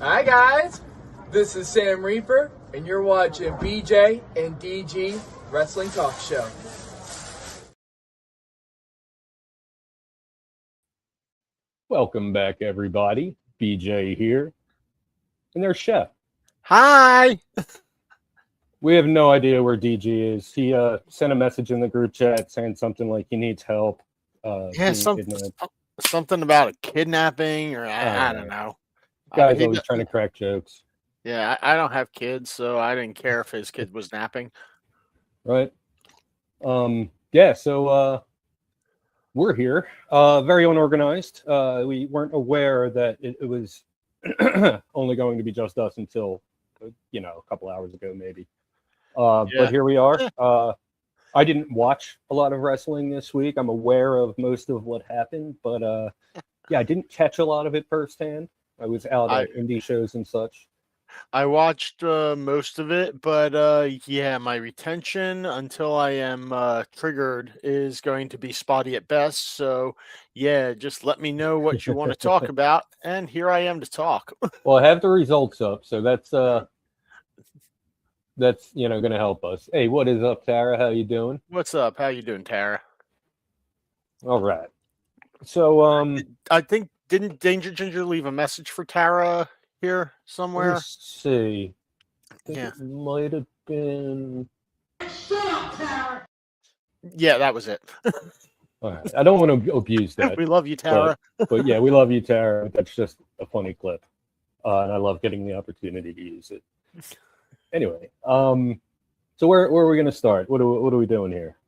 Hi guys, this is Sam Reaper, and you're watching BJ and DG Wrestling Talk Show. Welcome back, everybody. BJ here, and there's Chef. Hi. We have no idea where DG is. He sent a message in the group chat saying something like he needs help. Something about a kidnapping, or I don't know. Guy's always trying to crack jokes. Yeah, I don't have kids, so I didn't care if his kid was napping. Right. So we're here. Very unorganized. We weren't aware that it was only going to be just us until, a couple hours ago, maybe. But here we are. I didn't watch a lot of wrestling this week. I'm aware of most of what happened, but I didn't catch a lot of it firsthand. I was out at indie shows and such. I watched most of it, but my retention until I am triggered is going to be spotty at best. So, just let me know what you want to talk about, and here I am to talk. Well, I have the results up, so that's going to help us. Hey, what is up, Tara? How you doing? What's up? How you doing, Tara? All right. So, I think didn't Danger Ginger leave a message for Tara here somewhere? Let's see. It might have been. Yeah, that was it. All right. I don't want to abuse that. We love you, Tara. But yeah, we love you, Tara. That's just a funny clip. And I love getting the opportunity to use it. Anyway, so where are we going to start? What are we doing here?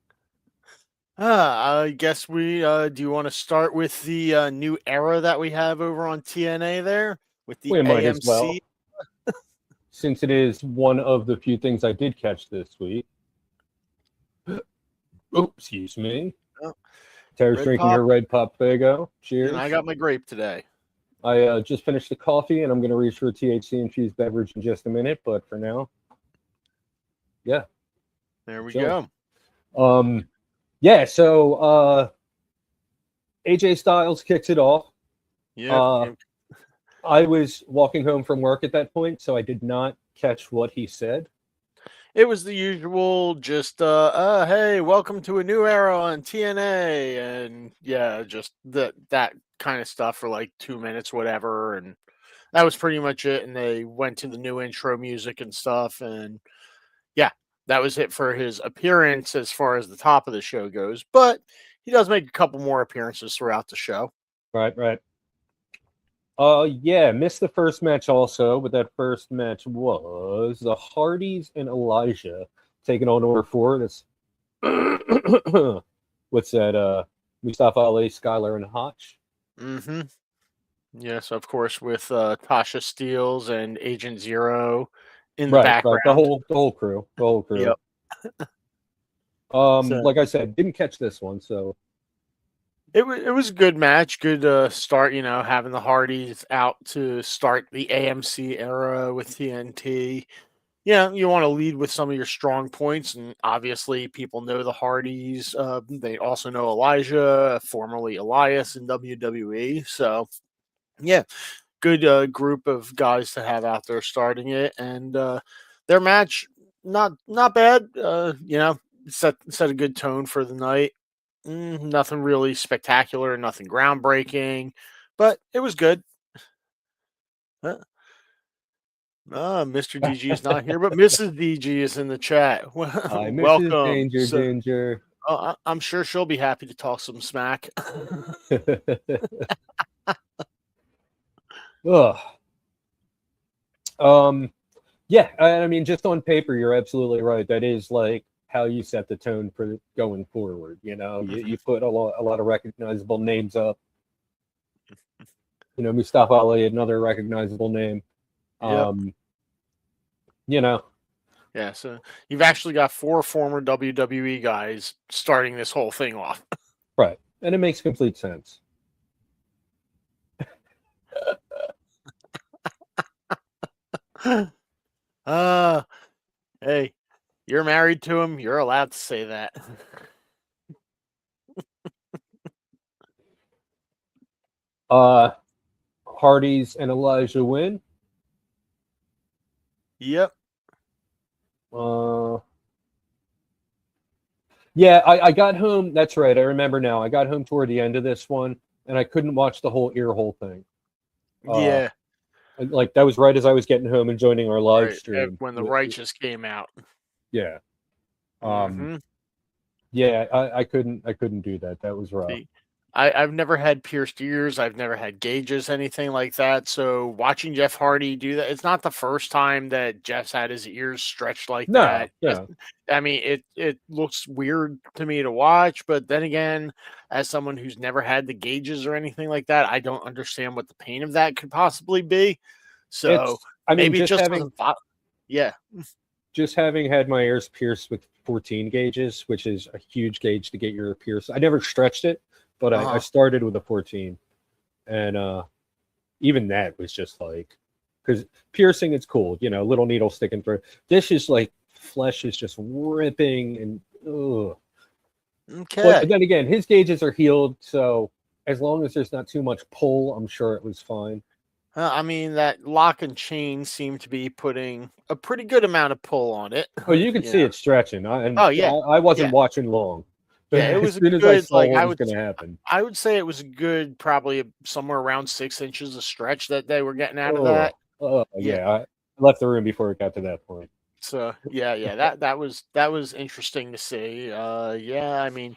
I guess we do you want to start with the new era that we have over on TNA there with the AMC? Might as well. Since it is one of the few things I did catch this week. Oh, excuse me. Oh, Tara's drinking her Red Pop Fago. Cheers. And I got my grape today. I just finished the coffee, and I'm going to reach for a THC-infused beverage in just a minute. But for now, there we go. So AJ Styles kicks it off. Yeah. I was walking home from work at that point, so I did not catch what he said. It was the usual, just hey, welcome to a new era on TNA, and just that kind of stuff for like 2 minutes, whatever, and that was pretty much it. And they went to the new intro music and stuff, and that was it for his appearance as far as the top of the show goes. But he does make a couple more appearances throughout the show. Right. Missed the first match also, but that first match was the Hardys and Elijah taking on Order 4. That's what's that? Mustafa Ali, Skylar, and Hotch. Mm-hmm. Yes, of course, with Tasha Steeles and Agent Zero in the background. Right. The whole crew. Yep. Like I said, didn't catch this one, so. It was a good match, good start, having the Hardys out to start the AMC era with TNT. Yeah, you want to lead with some of your strong points, and obviously people know the Hardys. They also know Elijah, formerly Elias in WWE. So, good group of guys to have out there starting it, and their match not bad. Set a good tone for the night. Nothing really spectacular, nothing groundbreaking, but it was good. Mr. DG is not here, but Mrs. DG is in the chat. Hi, welcome, Mrs. Danger. I'm sure she'll be happy to talk some smack. Ugh. I mean, just on paper, you're absolutely right. That is like how you set the tone for going forward. You put a lot of recognizable names up. Mustafa Ali, another recognizable name. Yeah, so you've actually got 4 former WWE guys starting this whole thing off. Right, and it makes complete sense. Hey, you're married to him. You're allowed to say that. Hardys and Elijah win. Yep. Yeah, I got home. That's right. I remember now. I got home toward the end of this one, and I couldn't watch the whole ear hole thing. Yeah. Like that was right as I was getting home and joining our live Right. stream When the Righteous came out. Yeah. Mhm. Yeah, I couldn't do that. That was rough. See, I've never had pierced ears. I've never had gauges, anything like that. So watching Jeff Hardy do that, it's not the first time that Jeff's had his ears stretched like No, that. yeah. I mean, it looks weird to me to watch, but then again, as someone who's never had the gauges or anything like that, I don't understand what the pain of that could possibly be. So I mean, maybe it just doesn't. Yeah. Just having had my ears pierced with 14 gauges, which is a huge gauge to get your ear pierced. I never stretched it, but I started with a 14. And even that was just like, because piercing is cool, you know, little needle sticking through. This is like flesh is just ripping and ugh. Okay. But then again, his gauges are healed, so as long as there's not too much pull, I'm sure it was fine. I mean, that lock and chain seemed to be putting a pretty good amount of pull on it. Oh, you can see it stretching. I wasn't watching long. Yeah, it was as soon as I saw what was going to happen. I would say it was a good, probably somewhere around 6 inches of stretch that they were getting out of that. Yeah, I left the room before it got to that point. So that was interesting to see. Yeah, I mean,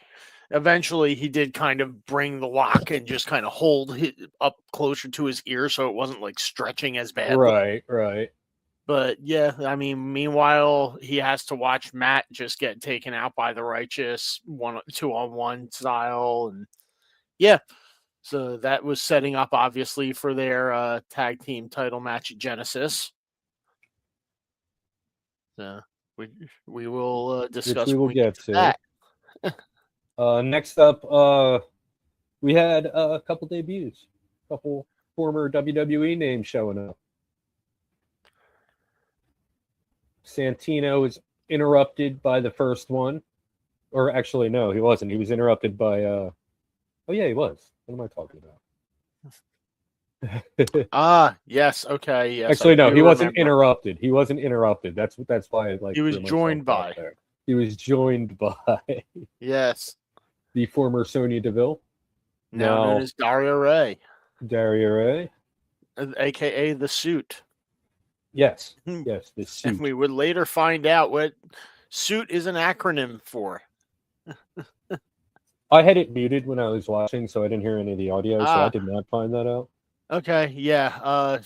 eventually he did kind of bring the lock and just kind of hold it up closer to his ear so it wasn't like stretching as bad. Right. But yeah, I mean, meanwhile, he has to watch Matt just get taken out by the Righteous 2-on-1 style. And yeah, so that was setting up obviously for their tag team title match at Genesis. So we will discuss which we will get to that. Next up, we had a couple debuts, a couple former WWE names showing up. Santino is interrupted by the first one, or actually, no, he wasn't. He was interrupted by. Oh yeah, he was. What am I talking about? Yes. Okay. Yes. Actually, no, he wasn't interrupted. He wasn't interrupted. That's why. Like he was joined by. He was joined by. Yes. The former Sonya Deville. Now known as Daria Ray. Daria Ray. AKA the Suit. Yes, the Suit. And we would later find out what Suit is an acronym for. I had it muted when I was watching, so I didn't hear any of the audio, so I did not find that out. Okay, yeah.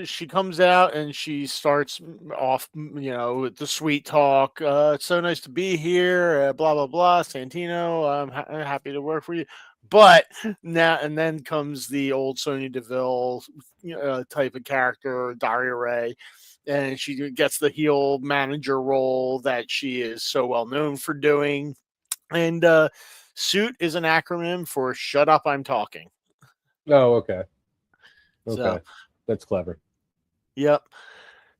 She comes out and she starts off, with the sweet talk. It's so nice to be here. Blah blah blah. Santino, I'm happy to work for you. But now and then comes the old Sonya Deville type of character, Daria Ray, and she gets the heel manager role that she is so well known for doing. And Suit is an acronym for "Shut Up, I'm Talking." Oh, okay. Okay, so, that's clever. Yep.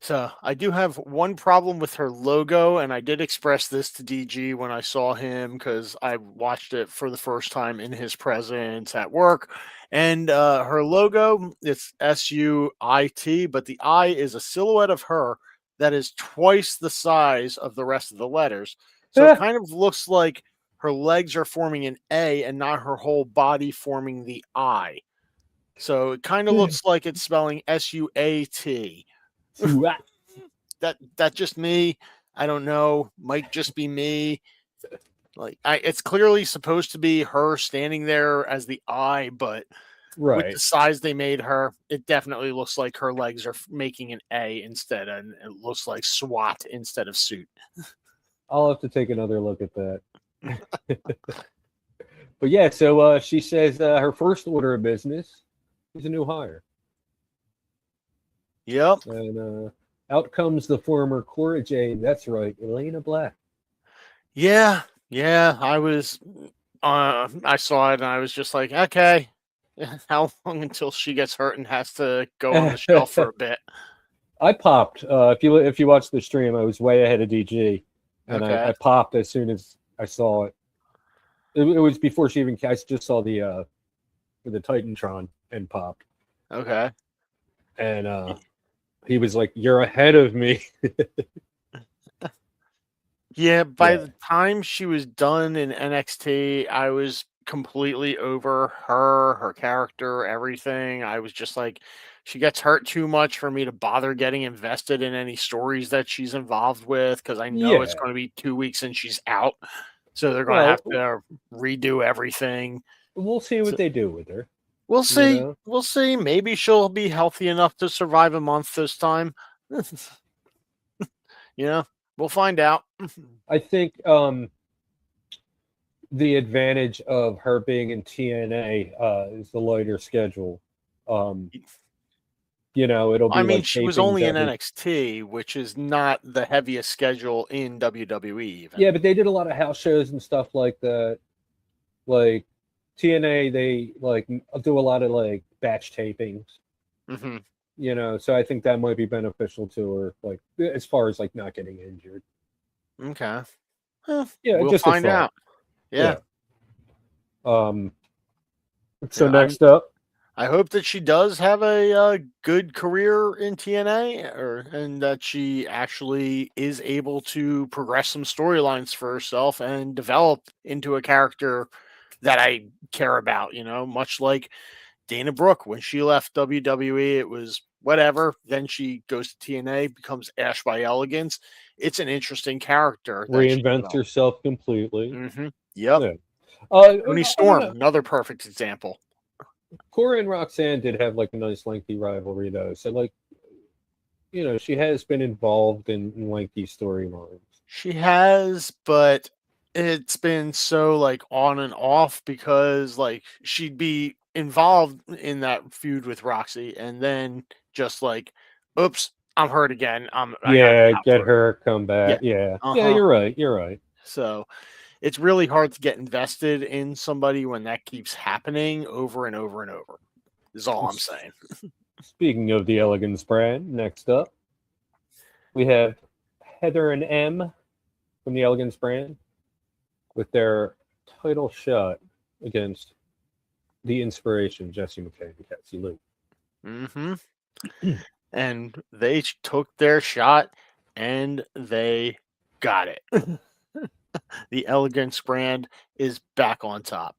So I do have one problem with her logo, and I did express this to DG when I saw him because I watched it for the first time in his presence at work. And her logo, it's SUIT, but the I is a silhouette of her that is twice the size of the rest of the letters. So it kind of looks like her legs are forming an A and not her whole body forming the I. So it kind of looks like it's spelling SUAT. That's just me. I don't know. Might just be me. Like it's clearly supposed to be her standing there as the I, but with the size they made her, it definitely looks like her legs are making an A instead, and it looks like SWAT instead of Suit. I'll have to take another look at that. But yeah, so she says her first order of business is a new hire. Yep. And out comes the former Cora Jade. That's right, Elena Black. Yeah. I was, I saw it and I was just like, okay, how long until she gets hurt and has to go on the shelf for a bit? I popped. If you watch the stream, I was way ahead of DG, and I popped as soon as I saw it. It was before she even. I just saw the Titantron and popped. Okay. And he was like, "You're ahead of me." Yeah, by Yeah. the time she was done in NXT, I was completely over her character, everything. I was just like, she gets hurt too much for me to bother getting invested in any stories that she's involved with because I know it's Yeah. going to be 2 weeks and she's out. So they're going to Well, have to redo everything. we'll see what So they do with her. we'll You see. know, We'll see. Maybe she'll be healthy enough to survive a month this time. We'll find out. I think the advantage of her being in TNA is the lighter schedule. It'll be I mean, like she was tapings only in every. NXT, which is not the heaviest schedule in WWE even. Yeah, but they did a lot of house shows and stuff like that. Like TNA, they like do a lot of like batch tapings. Mm-hmm. So I think that might be beneficial to her, like as far as like not getting injured. Okay. Yeah, We'll just a find thought. out. Yeah. So Yeah, next up, I hope that she does have a good career in TNA, and that she actually is able to progress some storylines for herself and develop into a character that I care about. Much like Dana Brooke, when she left WWE, it was whatever. Then she goes to TNA, becomes Ash by Elegance. It's an interesting character that she reinvents developed. herself completely. Mm-hmm. Yep. Yeah. Tony Storm, another perfect example. Cora and Roxanne did have like a nice lengthy rivalry though. So like, she has been involved in lengthy storylines. She has, but it's been so like on and off because like she'd be involved in that feud with Roxy and then just like, oops, I'm hurt again. I gotta be out Get for it. her come back. Yeah. Yeah, you're right. You're right. So it's really hard to get invested in somebody when that keeps happening over and over and over. Is all I'm saying. Speaking of the Elegance brand, next up, we have Heather and M from the Elegance brand with their title shot against the Inspiration, Jesse McKay and Cassie Lee. Mm-hmm. And they took their shot and they got it. The Elegance brand is back on top.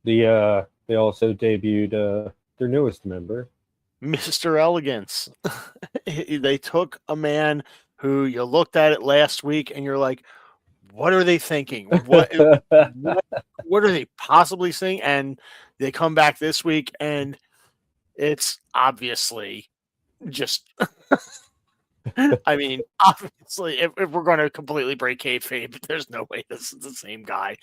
They also debuted their newest member, Mr. Elegance. They took a man who you looked at it last week and you're like, what are they thinking? What are they possibly saying? And they come back this week and it's obviously just I mean, obviously, if we're going to completely break kayfabe, there's no way this is the same guy.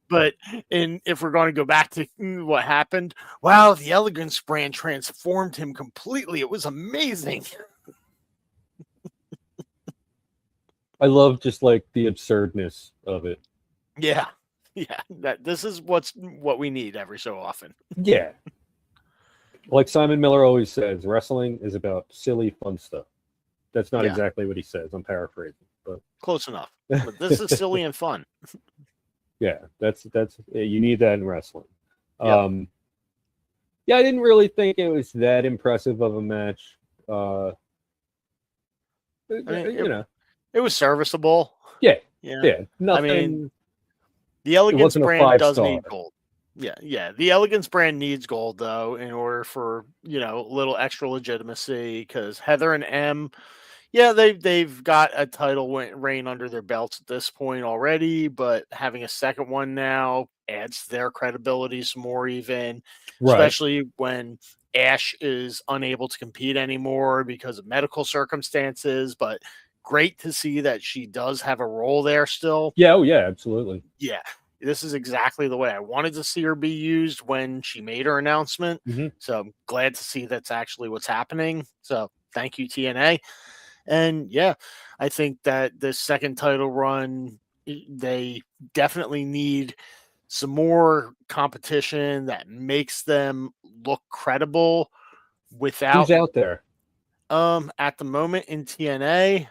But if we're going to go back to what happened, wow, the Elegance brand transformed him completely. It was amazing. I love just like the absurdness of it. Yeah. This is what we need every so often. Yeah. Like Simon Miller always says, wrestling is about silly, fun stuff. That's not exactly what he says. I'm paraphrasing, but close enough. But this is silly and fun. Yeah, that's you need that in wrestling. Yep. Yeah, I didn't really think it was that impressive of a match. It was serviceable. Yeah. Nothing. I mean, the Elegance brand does need gold. Yeah. The Elegance brand needs gold though in order for a little extra legitimacy because Heather and M. Yeah, they've got a title reign under their belts at this point already, but having a second one now adds their credibility some more even, especially when Ash is unable to compete anymore because of medical circumstances, but great to see that she does have a role there still. Yeah, absolutely. Yeah, this is exactly the way I wanted to see her be used when she made her announcement. Mm-hmm. So I'm glad to see that's actually what's happening. So thank you, TNA. And yeah, I think that this second title run, they definitely need some more competition that makes them look credible without. Who's out there? At the moment in TNA,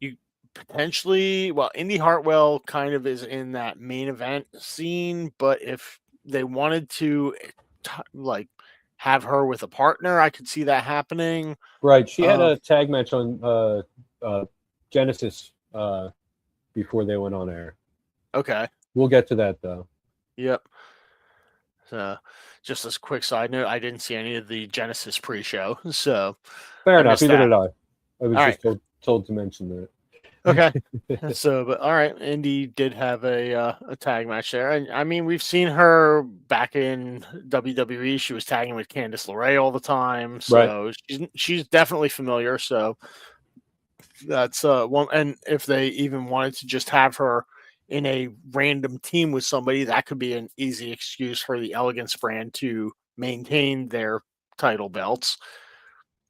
you potentially, Indy Hartwell kind of is in that main event scene, but if they wanted to have her with a partner. I could see that happening. Right. She had a tag match on Genesis before they went on air. Okay. We'll get to that though. Yep. So, just as a quick side note, I didn't see any of the Genesis pre-show, so Fair I enough. missed Neither that. did I. I was All just told to mention that. Okay. So, but all right, Indy did have a tag match there, and I mean, we've seen her back in WWE. She was tagging with Candice LeRae all the time, so she's definitely familiar. So that's one. And if they even wanted to just have her in a random team with somebody, that could be an easy excuse for the Elegance brand to maintain their title belts.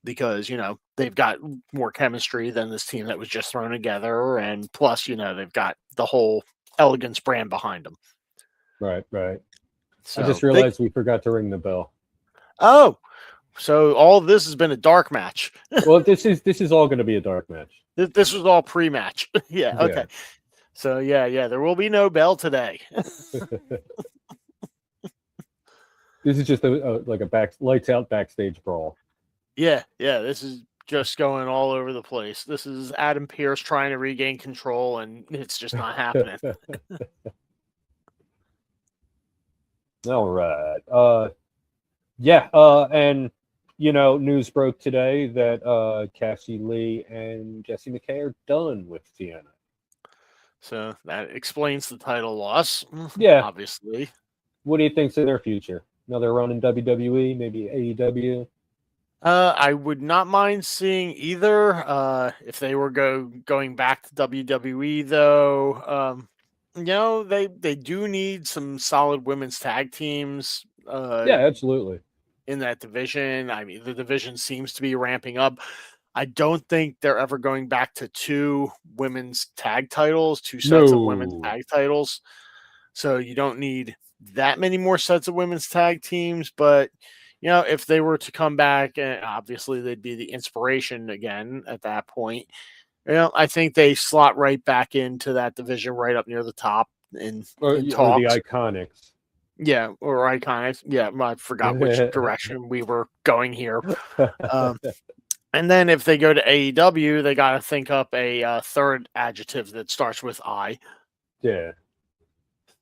Because, they've got more chemistry than this team that was just thrown together. And plus, they've got the whole Elegance brand behind them. Right. So I just realized we forgot to ring the bell. Oh, so all of this has been a dark match. Well, this is all going to be a dark match. This was all pre-match. Yeah, okay. Yeah. So, yeah, there will be no bell today. This is just like a lights out backstage brawl. Yeah, this is just going all over the place. This is Adam Pearce trying to regain control, and it's just not happening. All right. And news broke today that Cassie Lee and Jessie McKay are done with Sienna. So that explains the title loss. Yeah. Obviously. What do you think's in their future? Another run in WWE, maybe AEW? I would not mind seeing either. If they were going back to WWE, though, they do need some solid women's tag teams. Yeah, absolutely. In that division, I mean, the division seems to be ramping up. I don't think they're ever going back to two women's tag titles, two sets of women's tag titles. So you don't need that many more sets of women's tag teams, but. If they were to come back, obviously they'd be the inspiration again at that point. I think they slot right back into that division right up near the top or the Iconics. Yeah, or Iconics. Yeah, I forgot which direction we were going here. And then if they go to AEW, they got to think up a third adjective that starts with I. Yeah.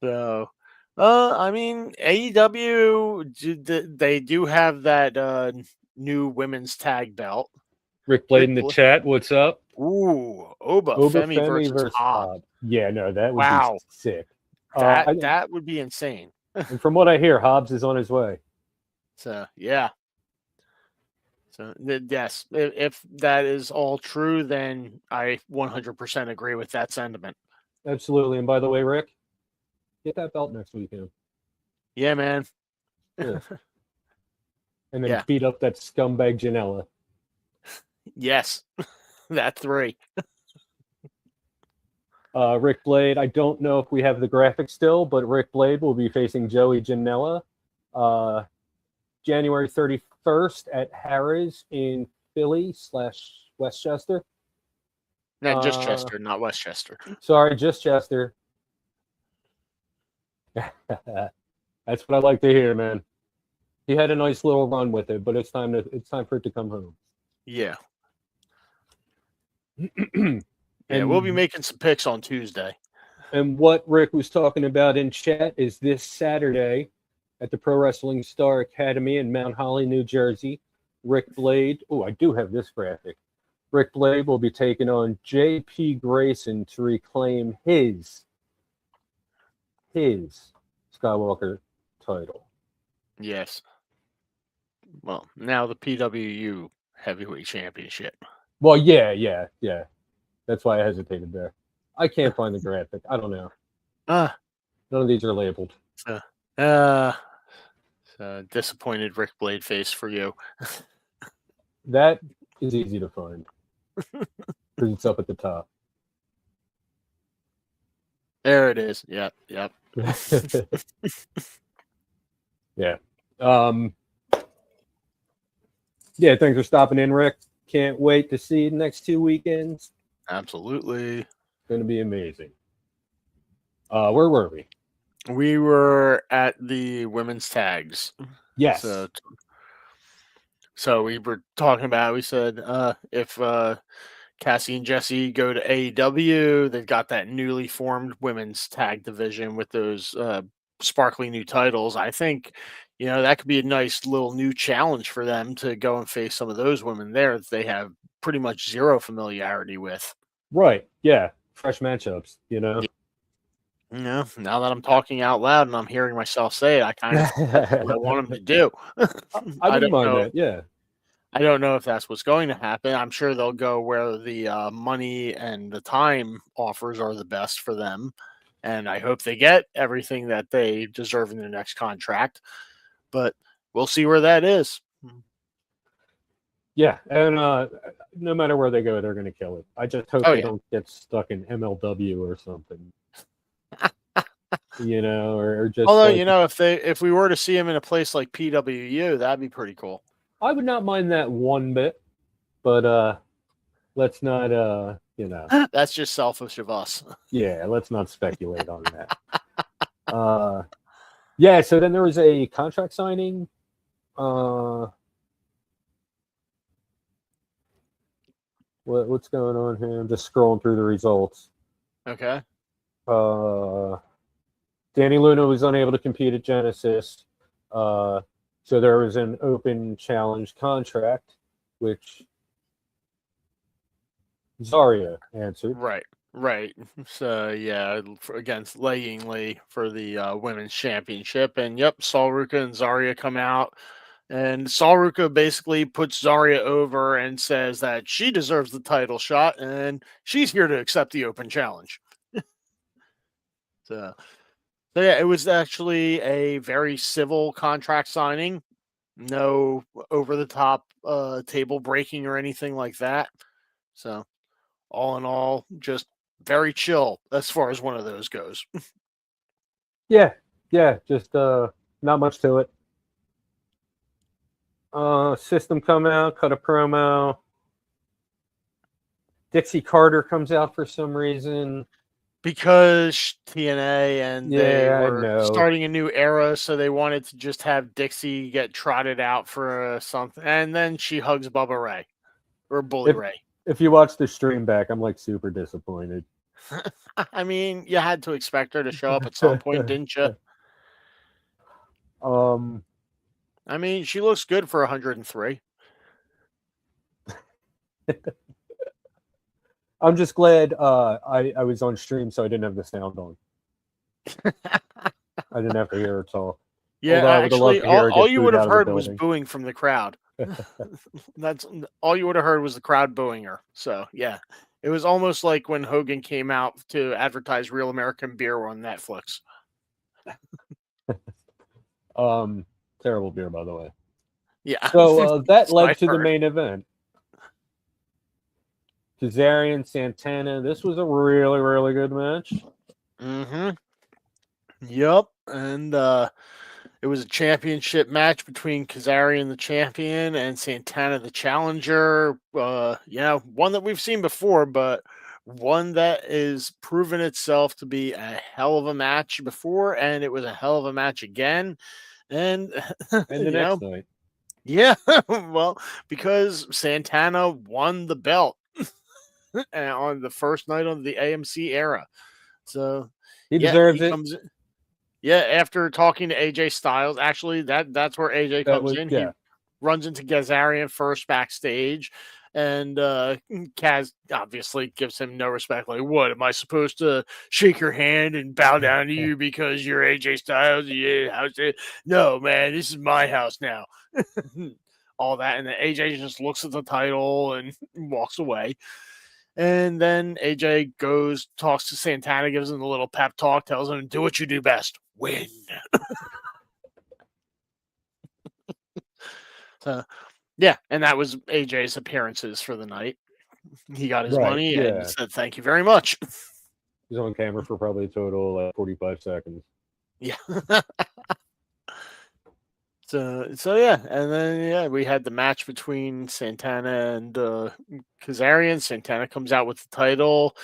So... I mean, AEW, they do have that new women's tag belt. Rick Blade in the chat, what's up? Ooh, Oba Femi versus Hobbs. Yeah, no, that would be sick. That would be insane. And from what I hear, Hobbs is on his way. So, yeah. So, yes, if that is all true, then I 100% agree with that sentiment. Absolutely. And by the way, Rick, get that belt next weekend. Yeah, man. Yeah. And then beat up that scumbag Janela. Yes. That 3. Rick Blade, I don't know if we have the graphic still, but Rick Blade will be facing Joey Janela January 31st at Harrah's in Philly / Westchester. Not just Chester, not Westchester. Sorry, just Chester. That's what I like to hear, man. He had a nice little run with it, but it's time for it to come home. Yeah. We'll be making some picks on Tuesday. And what Rick was talking about in chat is this Saturday at the Pro Wrestling Star Academy in Mount Holly, New Jersey. Rick Blade. Oh, I do have this graphic. Rick Blade will be taking on J.P. Grayson to reclaim his Skywalker title. Yes. Well, now the PWU Heavyweight Championship. Well, yeah. That's why I hesitated there. I can't find the graphic. I don't know. None of these are labeled. So disappointed Rick Blade face for you. That is easy to find. Because it's up at the top. There it is. Yep. Yeah. Thanks for stopping in, Rick. Can't wait to see you the next 2 weekends. Absolutely. It's going to be amazing. Where were we? We were at the women's tags. Yes. So So we were talking about, we said if Cassie and Jesse go to AEW, they've got that newly formed women's tag division with those sparkly new titles. I think, that could be a nice little new challenge for them to go and face some of those women there that they have pretty much zero familiarity with. Right. Yeah. Fresh matchups, Now that I'm talking out loud and I'm hearing myself say it, I kind of that's what I want them to do. I wouldn't don't mind know. that. Yeah. I don't know if that's what's going to happen. I'm sure they'll go where the money and the time offers are the best for them. And I hope they get everything that they deserve in their next contract. But we'll see where that is. Yeah. And no matter where they go, they're going to kill it. I just hope they don't get stuck in MLW or something. Or just. Although, if we were to see them in a place like PWU, that'd be pretty cool. I would not mind that one bit, but let's not, That's just selfish of us. Yeah, let's not speculate on that. Yeah, so then there was a contract signing. What's going on here? I'm just scrolling through the results. Okay. Danny Luna was unable to compete at Genesis. So there was an open challenge contract, which Zarya answered. Right. So, yeah, against Legging Lee for the women's championship. And, Sol Ruka and Zarya come out. And Sol Ruka basically puts Zarya over and says that she deserves the title shot and she's here to accept the open challenge. So yeah, it was actually a very civil contract signing. No over-the-top table breaking or anything like that. So, all in all, just very chill as far as one of those goes. Yeah, just not much to it. System come out, cut a promo. Dixie Carter comes out for some reason. Because TNA and they were I know. starting a new era, so they wanted to just have Dixie get trotted out for something. And then she hugs Bubba Ray or Bully Ray. If you watch the stream back, I'm like super disappointed. I mean, you had to expect her to show up at some point, didn't you? I mean, she looks good for 103. I'm just glad I was on stream, so I didn't have the sound on. I didn't have to hear her talk. Yeah, actually, all you would have heard was booing from the crowd. That's all you would have heard was the crowd booing her. So, yeah, it was almost like when Hogan came out to advertise Real American Beer on Netflix. Terrible beer, by the way. Yeah. So that led to the main event. Kazarian, Santana. This was a really, really good match. Mm-hmm. Yep. And it was a championship match between Kazarian, the champion, and Santana, the challenger. One that we've seen before, but one that is proven itself to be a hell of a match before, and it was a hell of a match again. And the next night. Yeah, well, because Santana won the belt on the first night of the AMC era. So he deserves it. After talking to AJ Styles, actually that's where AJ comes in. Yeah. He runs into Kazarian first backstage, and Kaz obviously gives him no respect. Like, what, am I supposed to shake your hand and bow down to you because you're AJ Styles? Yeah, how's it? No, man, this is my house now. All that, and then AJ just looks at the title and walks away. And then AJ goes, talks to Santana, gives him a little pep talk, tells him, do what you do best, win. So, yeah, and that was AJ's appearances for the night. He got his money and said, thank you very much. He's on camera for probably a total of 45 seconds. Yeah. So yeah, and then we had the match between Santana and Kazarian. Santana comes out with the title,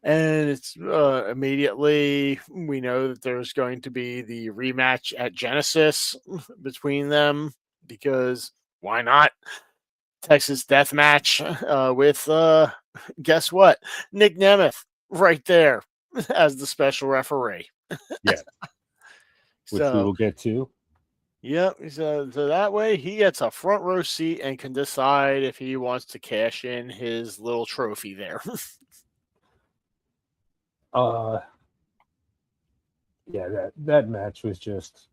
and it's immediately we know that there's going to be the rematch at Genesis between them because why not? Texas Death Match with guess what? Nick Nemeth right there as the special referee. Yeah. Which we will get to. Yep. So that way he gets a front row seat and can decide if he wants to cash in his little trophy there. Yeah, that match was just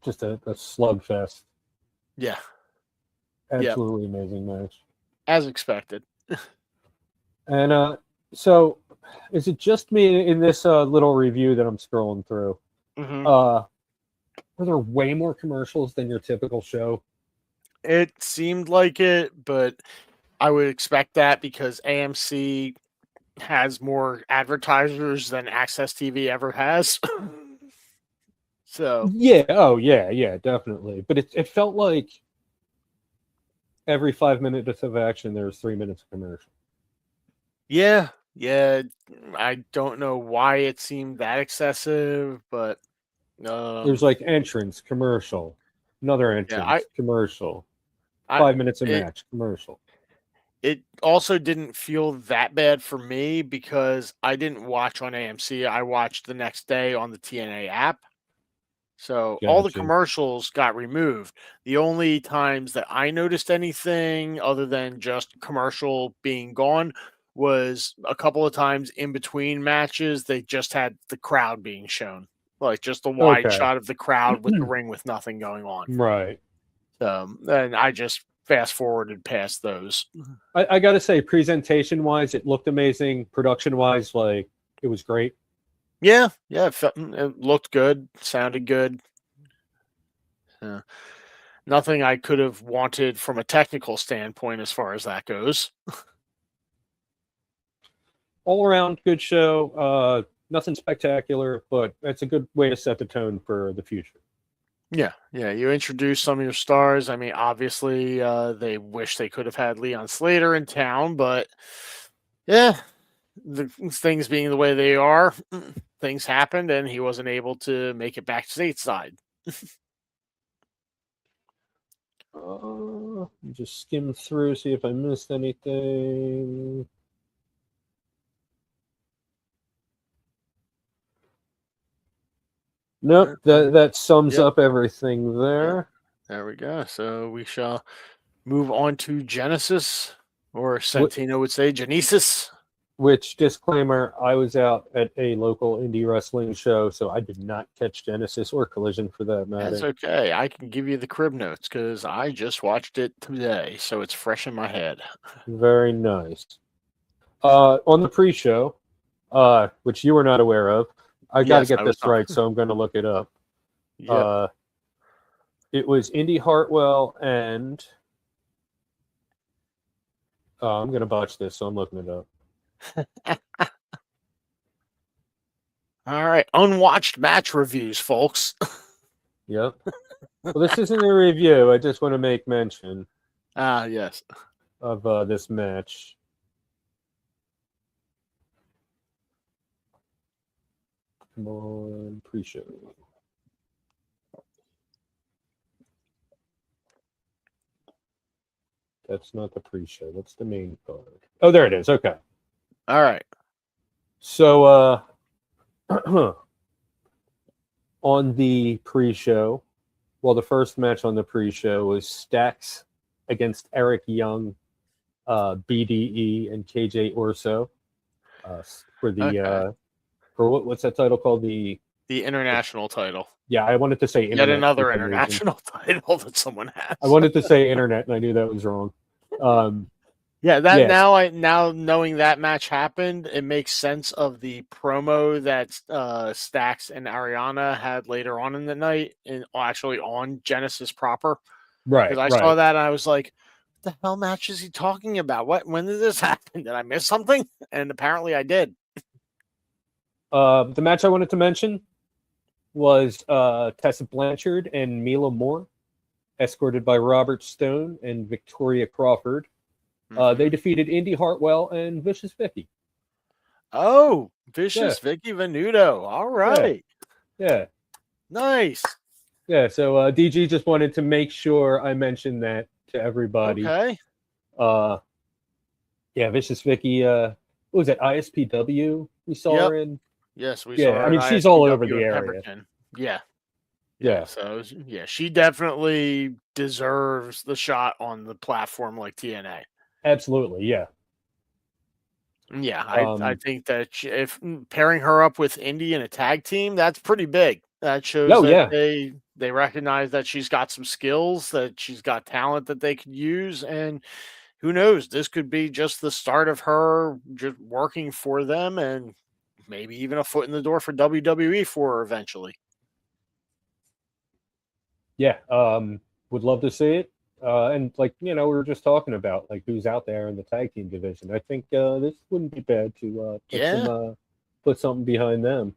a slugfest. Yeah. Absolutely amazing match. As expected. And so is it just me in this little review that I'm scrolling through? Mm-hmm. Were there way more commercials than your typical show? It seemed like it, but I would expect that because AMC has more advertisers than Access TV ever has. So yeah, definitely. But it felt like every 5 minutes of action there was 3 minutes of commercial. Yeah. I don't know why it seemed that excessive, but there's like entrance, commercial, another entrance, commercial, 5 minutes of match, commercial. It also didn't feel that bad for me because I didn't watch on AMC. I watched the next day on the TNA app. So all the commercials got removed. The only times that I noticed anything other than just commercial being gone was a couple of times in between matches. They just had the crowd being shown, like just a wide shot of the crowd with the ring with nothing going on. Right. And I just fast forwarded past those. I got to say, presentation wise, it looked amazing. Production wise, like it was great. Yeah, it looked good, sounded good. Nothing I could have wanted from a technical standpoint as far as that goes. All around good show. Nothing spectacular, but it's a good way to set the tone for the future. Yeah. You introduce some of your stars. I mean, obviously, they wish they could have had Leon Slater in town, but yeah, the things being the way they are, things happened, and he wasn't able to make it back stateside. Just skim through, see if I missed anything. Nope, that sums up everything there. There we go. So we shall move on to Genesis, or Santino would say Genesis. Which, disclaimer, I was out at a local indie wrestling show, so I did not catch Genesis or Collision for that matter. That's okay. I can give you the crib notes because I just watched it today, so it's fresh in my head. Very nice. On the pre-show, which you were not aware of, I got to get this right, so I'm going to look it up. Yep. It was Indy Hartwell and... I'm going to botch this, so I'm looking it up. All right, unwatched match reviews, folks. Yep. Well, this isn't a review. I just want to make mention. Yes. Of this match. Come on, pre-show. That's not the pre-show. That's the main card. Oh, there it is. Okay. All right. So, on the pre-show, the first match on the pre-show was Stax against Eric Young, BDE, and KJ Orso for the for what's that title called? The international title. Yeah, I wanted to say internet. Yet another international title that someone has. I wanted to say internet, and I knew that was wrong. Now knowing that match happened, it makes sense of the promo that Stax and Ariana had later on in the night, and actually on Genesis proper. Right. Because I saw that and I was like, "What the hell match is he talking about? When did this happen? Did I miss something?" And apparently I did. The match I wanted to mention was Tessa Blanchard and Mila Moore, escorted by Robert Stone and Victoria Crawford. They defeated Indy Hartwell and Vicious Vicky. Oh, Vicious Vicky Venuto. All right. Yeah. Nice. Yeah, so DG just wanted to make sure I mentioned that to everybody. Okay. Yeah, Vicious Vicky, what was it, ISPW we saw her in? Yes, we Yeah, saw her I mean, at she's all over ISPW the in area. Pemberton. Yeah. Yeah. So, she definitely deserves the shot on the platform like TNA. Absolutely, yeah. Yeah, I think that if pairing her up with Indy in a tag team, that's pretty big. That shows that they recognize that she's got some skills, that she's got talent that they could use, and who knows, this could be just the start of her just working for them, and maybe even a foot in the door for WWE for her eventually. Yeah, would love to see it. And like, we were just talking about like who's out there in the tag team division. I think this wouldn't be bad to put something behind them.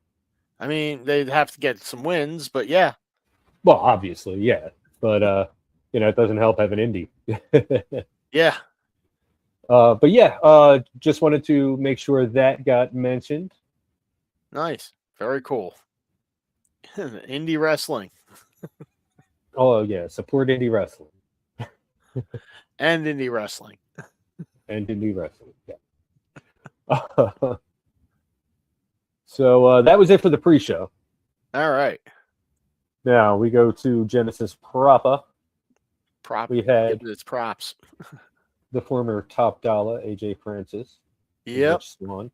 I mean, they'd have to get some wins, but yeah. Well, obviously, yeah. But it doesn't help having Indy. Yeah. But yeah, just wanted to make sure that got mentioned. Nice. Very cool. Indie wrestling. Oh yeah, support indie wrestling. And indie wrestling. And indie wrestling, yeah. So that was it for the pre-show. All right. Now we go to Genesis proper. We had its props. The former Top Dollar, AJ Francis. Yep. Swan.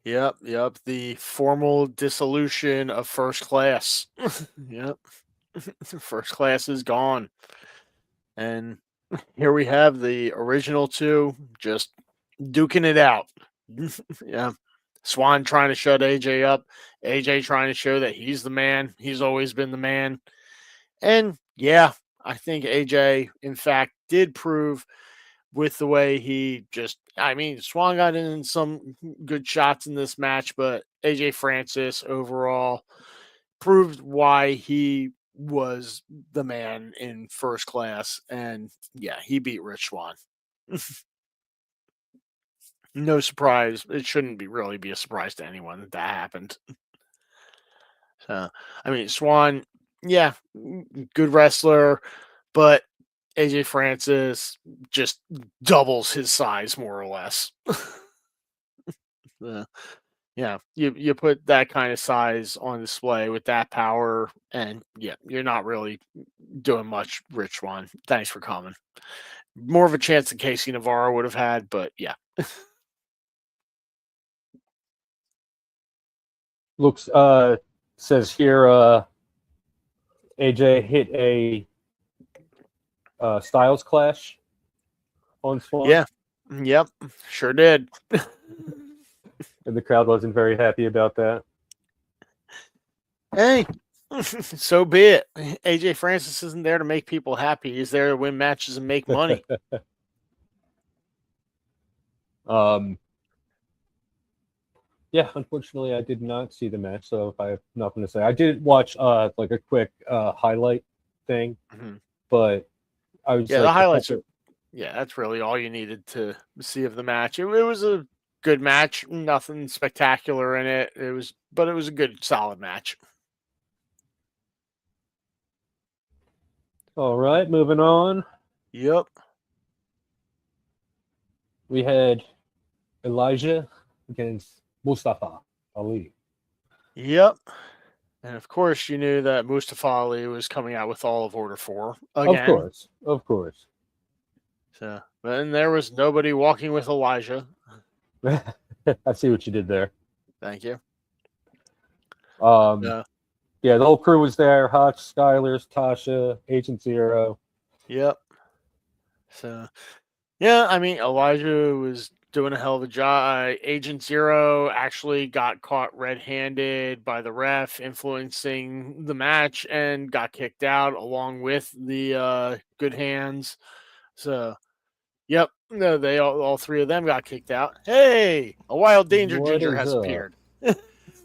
Yep. The formal dissolution of First Class. Yep. First Class is gone. And here we have the original two just duking it out. Yeah. Swan trying to shut AJ up. AJ trying to show that he's the man. He's always been the man. And yeah, I think AJ, in fact, did prove with the way Swan got in some good shots in this match, but AJ Francis overall proved why he was the man in First Class. And yeah, he beat Rich Swann. No surprise. It shouldn't really be a surprise to anyone that happened. So, Swan, yeah, good wrestler, but AJ Francis just doubles his size more or less. Yeah, you put that kind of size on display with that power, and yeah, you're not really doing much, Rich Swann. Thanks for coming. More of a chance than Casey Navarro would have had, but yeah. Looks says here AJ hit a Styles Clash on Swan. Yeah. Yep. Sure did. And the crowd wasn't very happy about that. Hey, so be it. AJ Francis isn't there to make people happy. He's there to win matches and make money. Yeah, unfortunately, I did not see the match, so I have nothing to say. I did watch like a quick highlight thing, but I was the highlights are. Yeah, that's really all you needed to see of the match. It was a good match, nothing spectacular in it. But it was a good, solid match. All right, moving on. Yep. We had Elijah against Mustafa Ali. Yep. And of course, you knew that Mustafa Ali was coming out with all of Order 4 again. Of course. So, and there was nobody walking with Elijah. I see what you did there. Thank you. Yeah, the whole crew was there. Hutch, Skylers, Tasha, Agent Zero. Yep. So, yeah, Elijah was doing a hell of a job. Agent Zero actually got caught red-handed by the ref, influencing the match, and got kicked out along with the Good Hands. So, yep, no, they all three of them got kicked out. Hey, a Wild Danger Ginger has appeared.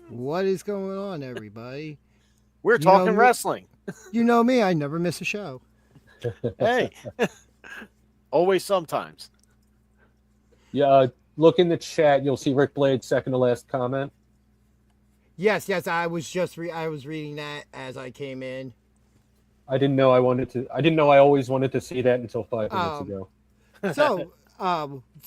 What is going on, everybody? We're talking wrestling. You know me, I never miss a show. Hey, always sometimes. Yeah, look in the chat. You'll see Rick Blade's second to last comment. Yes, I was just I was reading that as I came in. I didn't know I always wanted to see that until 5 minutes ago. So,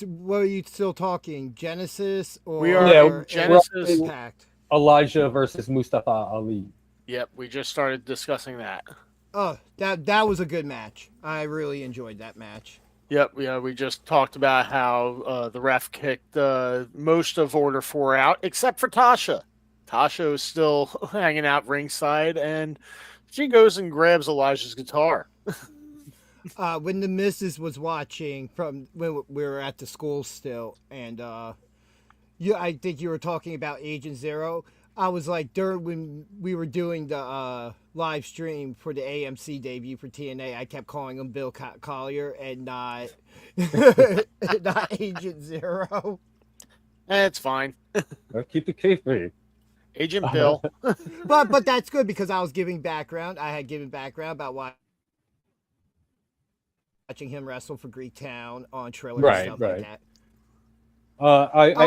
what are you still talking? Genesis or We are Yeah, Genesis. Impact? Elijah versus Mustafa Ali. Yep, we just started discussing that. Oh, that was a good match. I really enjoyed that match. Yep, yeah, we just talked about how the ref kicked most of Order 4 out, except for Tasha. Tasha is still hanging out ringside, and she goes and grabs Elijah's guitar. When the missus was watching from when we were at the school still, and I think you were talking about Agent Zero. I was like, during when we were doing the live stream for the AMC debut for TNA, I kept calling him Bill Collier and not not Agent Zero. It's fine. Keep the kayfabe. Agent Bill. But that's good because I was giving background. I had given background about watching him wrestle for Greek Town on Triller and stuff like that.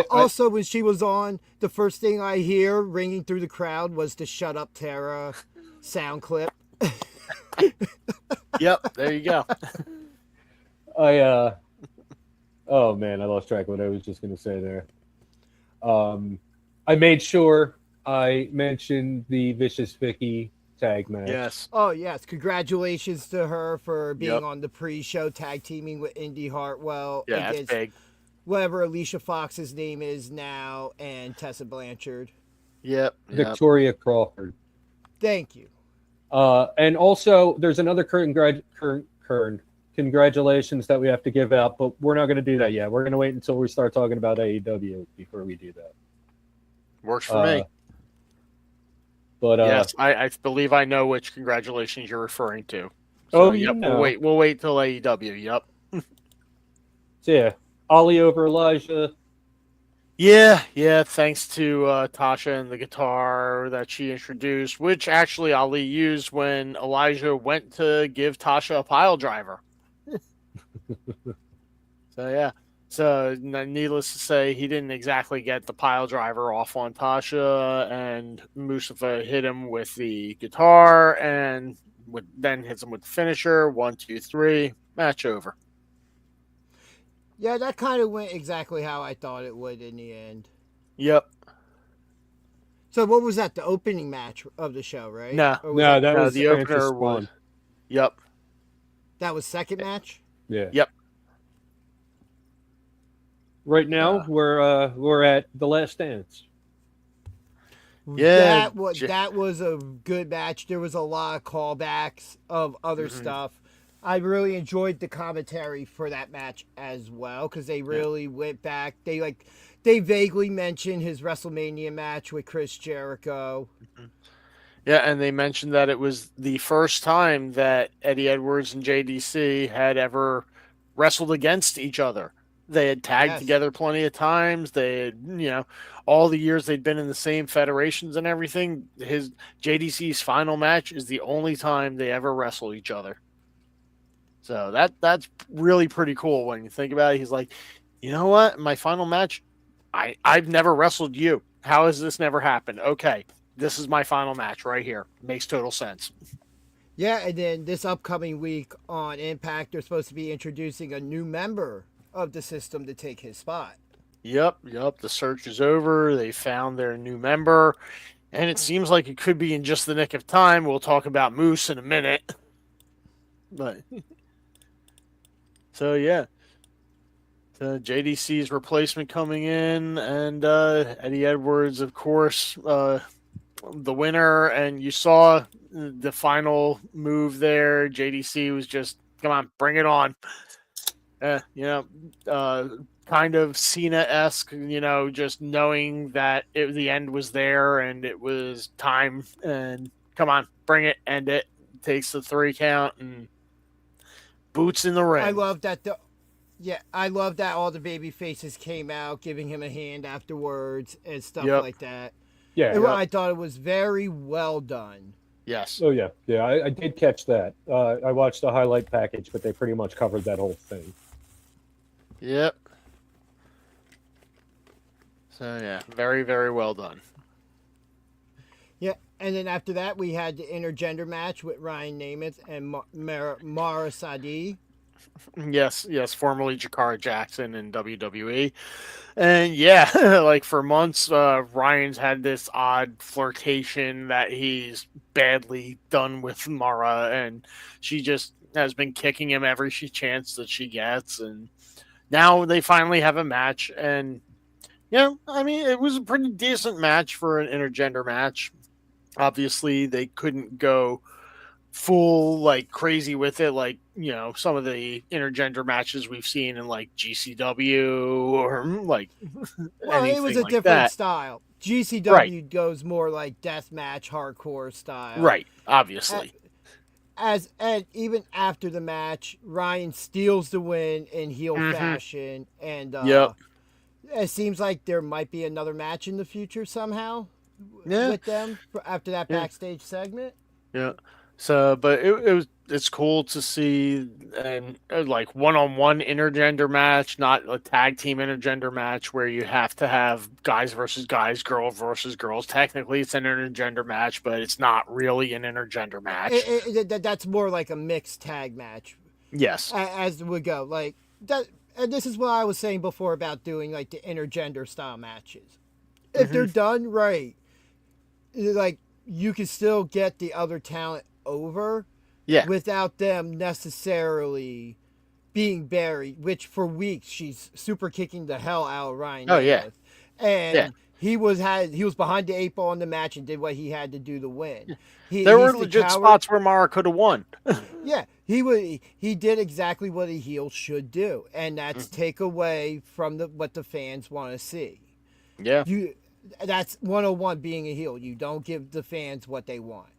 Also, when she was on, the first thing I hear ringing through the crowd was the "Shut Up, Tara" sound clip. Yep, there you go. Oh man, I lost track of what I was just going to say there. I made sure I mentioned the Vicious Vicky tag match. Yes. Oh yes, congratulations to her for being on the pre-show tag teaming with Indy Hartwell Yeah, that's big. Whatever Alicia Fox's name is now, and Tessa Blanchard. Yep. Victoria Crawford. Thank you. And also, there's another congratulations that we have to give out, but we're not going to do that yet. We're going to wait until we start talking about AEW before we do that. Works for me. But yes, I believe I know which congratulations you're referring to. So, yep, know. We'll wait till AEW. Yep. So yeah, Ali over Elijah. Yeah. Thanks to Tasha and the guitar that she introduced, which actually Ali used when Elijah went to give Tasha a pile driver. So yeah. So needless to say, he didn't exactly get the pile driver off on Tasha, and Mustafa hit him with the guitar, and then hits him with the finisher. 1, 2, 3, match over. Yeah, that kind of went exactly how I thought it would in the end. Yep. So what was that? The opening match of the show, right? No, that was the opener was. Yep. That was second match. Yeah. Yep. Right now, we're at The Last Dance. Yeah, that was a good match. There was a lot of callbacks of other stuff. I really enjoyed the commentary for that match as well because they really went back. They vaguely mentioned his WrestleMania match with Chris Jericho. Yeah, and they mentioned that it was the first time that Eddie Edwards and JDC had ever wrestled against each other. They had tagged together plenty of times. They had, all the years they'd been in the same federations and everything. His JDC's final match is the only time they ever wrestle each other. So that's really pretty cool when you think about it. He's like, you know what? My final match, I've never wrestled you. How has this never happened? Okay, this is my final match right here. Makes total sense. Yeah, and then this upcoming week on Impact, they're supposed to be introducing a new member of the system to take his spot. Yep. The search is over. They found their new member, and it seems like it could be in just the nick of time. We'll talk about Moose in a minute. But so yeah. JDC's replacement coming in, and Eddie Edwards, of course, the winner. And you saw the final move there. JDC was just, come on, bring it on. Kind of Cena-esque, just knowing that the end was there and it was time. And come on, bring it, end it. Takes the 3 count and boots in the ring. I love that. I love that all the baby faces came out, giving him a hand afterwards and stuff like that. Yeah, I thought it was very well done. Yes. Oh yeah, I did catch that. I watched the highlight package, but they pretty much covered that whole thing. Yep. So yeah, very, very well done. Yeah, and then after that, we had the intergender match with Ryan Nemeth and Mara Sadi. Yes, formerly Jakara Jackson in WWE. And yeah, like for months, Ryan's had this odd flirtation that he's badly done with Mara, and she just has been kicking him every chance that she gets. And now they finally have a match. And yeah, I mean, it was a pretty decent match for an intergender match. Obviously, they couldn't go full like crazy with it, like some of the intergender matches we've seen in like GCW or like Well, it was anything a like different that. style. GCW Right. goes more like death match, hardcore style. Right, obviously. And even after the match, Ryan steals the win in heel fashion, and Yep. it seems like there might be another match in the future somehow Yeah. with them after that backstage segment. Yeah. So, but it's cool to see and like one-on-one intergender match, not a tag team intergender match where you have to have guys versus guys, girl versus girls. Technically, it's an intergender match, but it's not really an intergender match. That's more like a mixed tag match. Yes. As we go, like that. And this is what I was saying before about doing like the intergender style matches. If they're done right, like you can still get the other talent over without them necessarily being buried, which for weeks she's super kicking the hell out of Ryan. And he was behind the 8 ball in the match and did what he had to do to win. There were legit spots where Mara could have won. Yeah, he did exactly what a heel should do, and that's take away from what the fans want to see. Yeah. That's 101 being a heel. You don't give the fans what they want.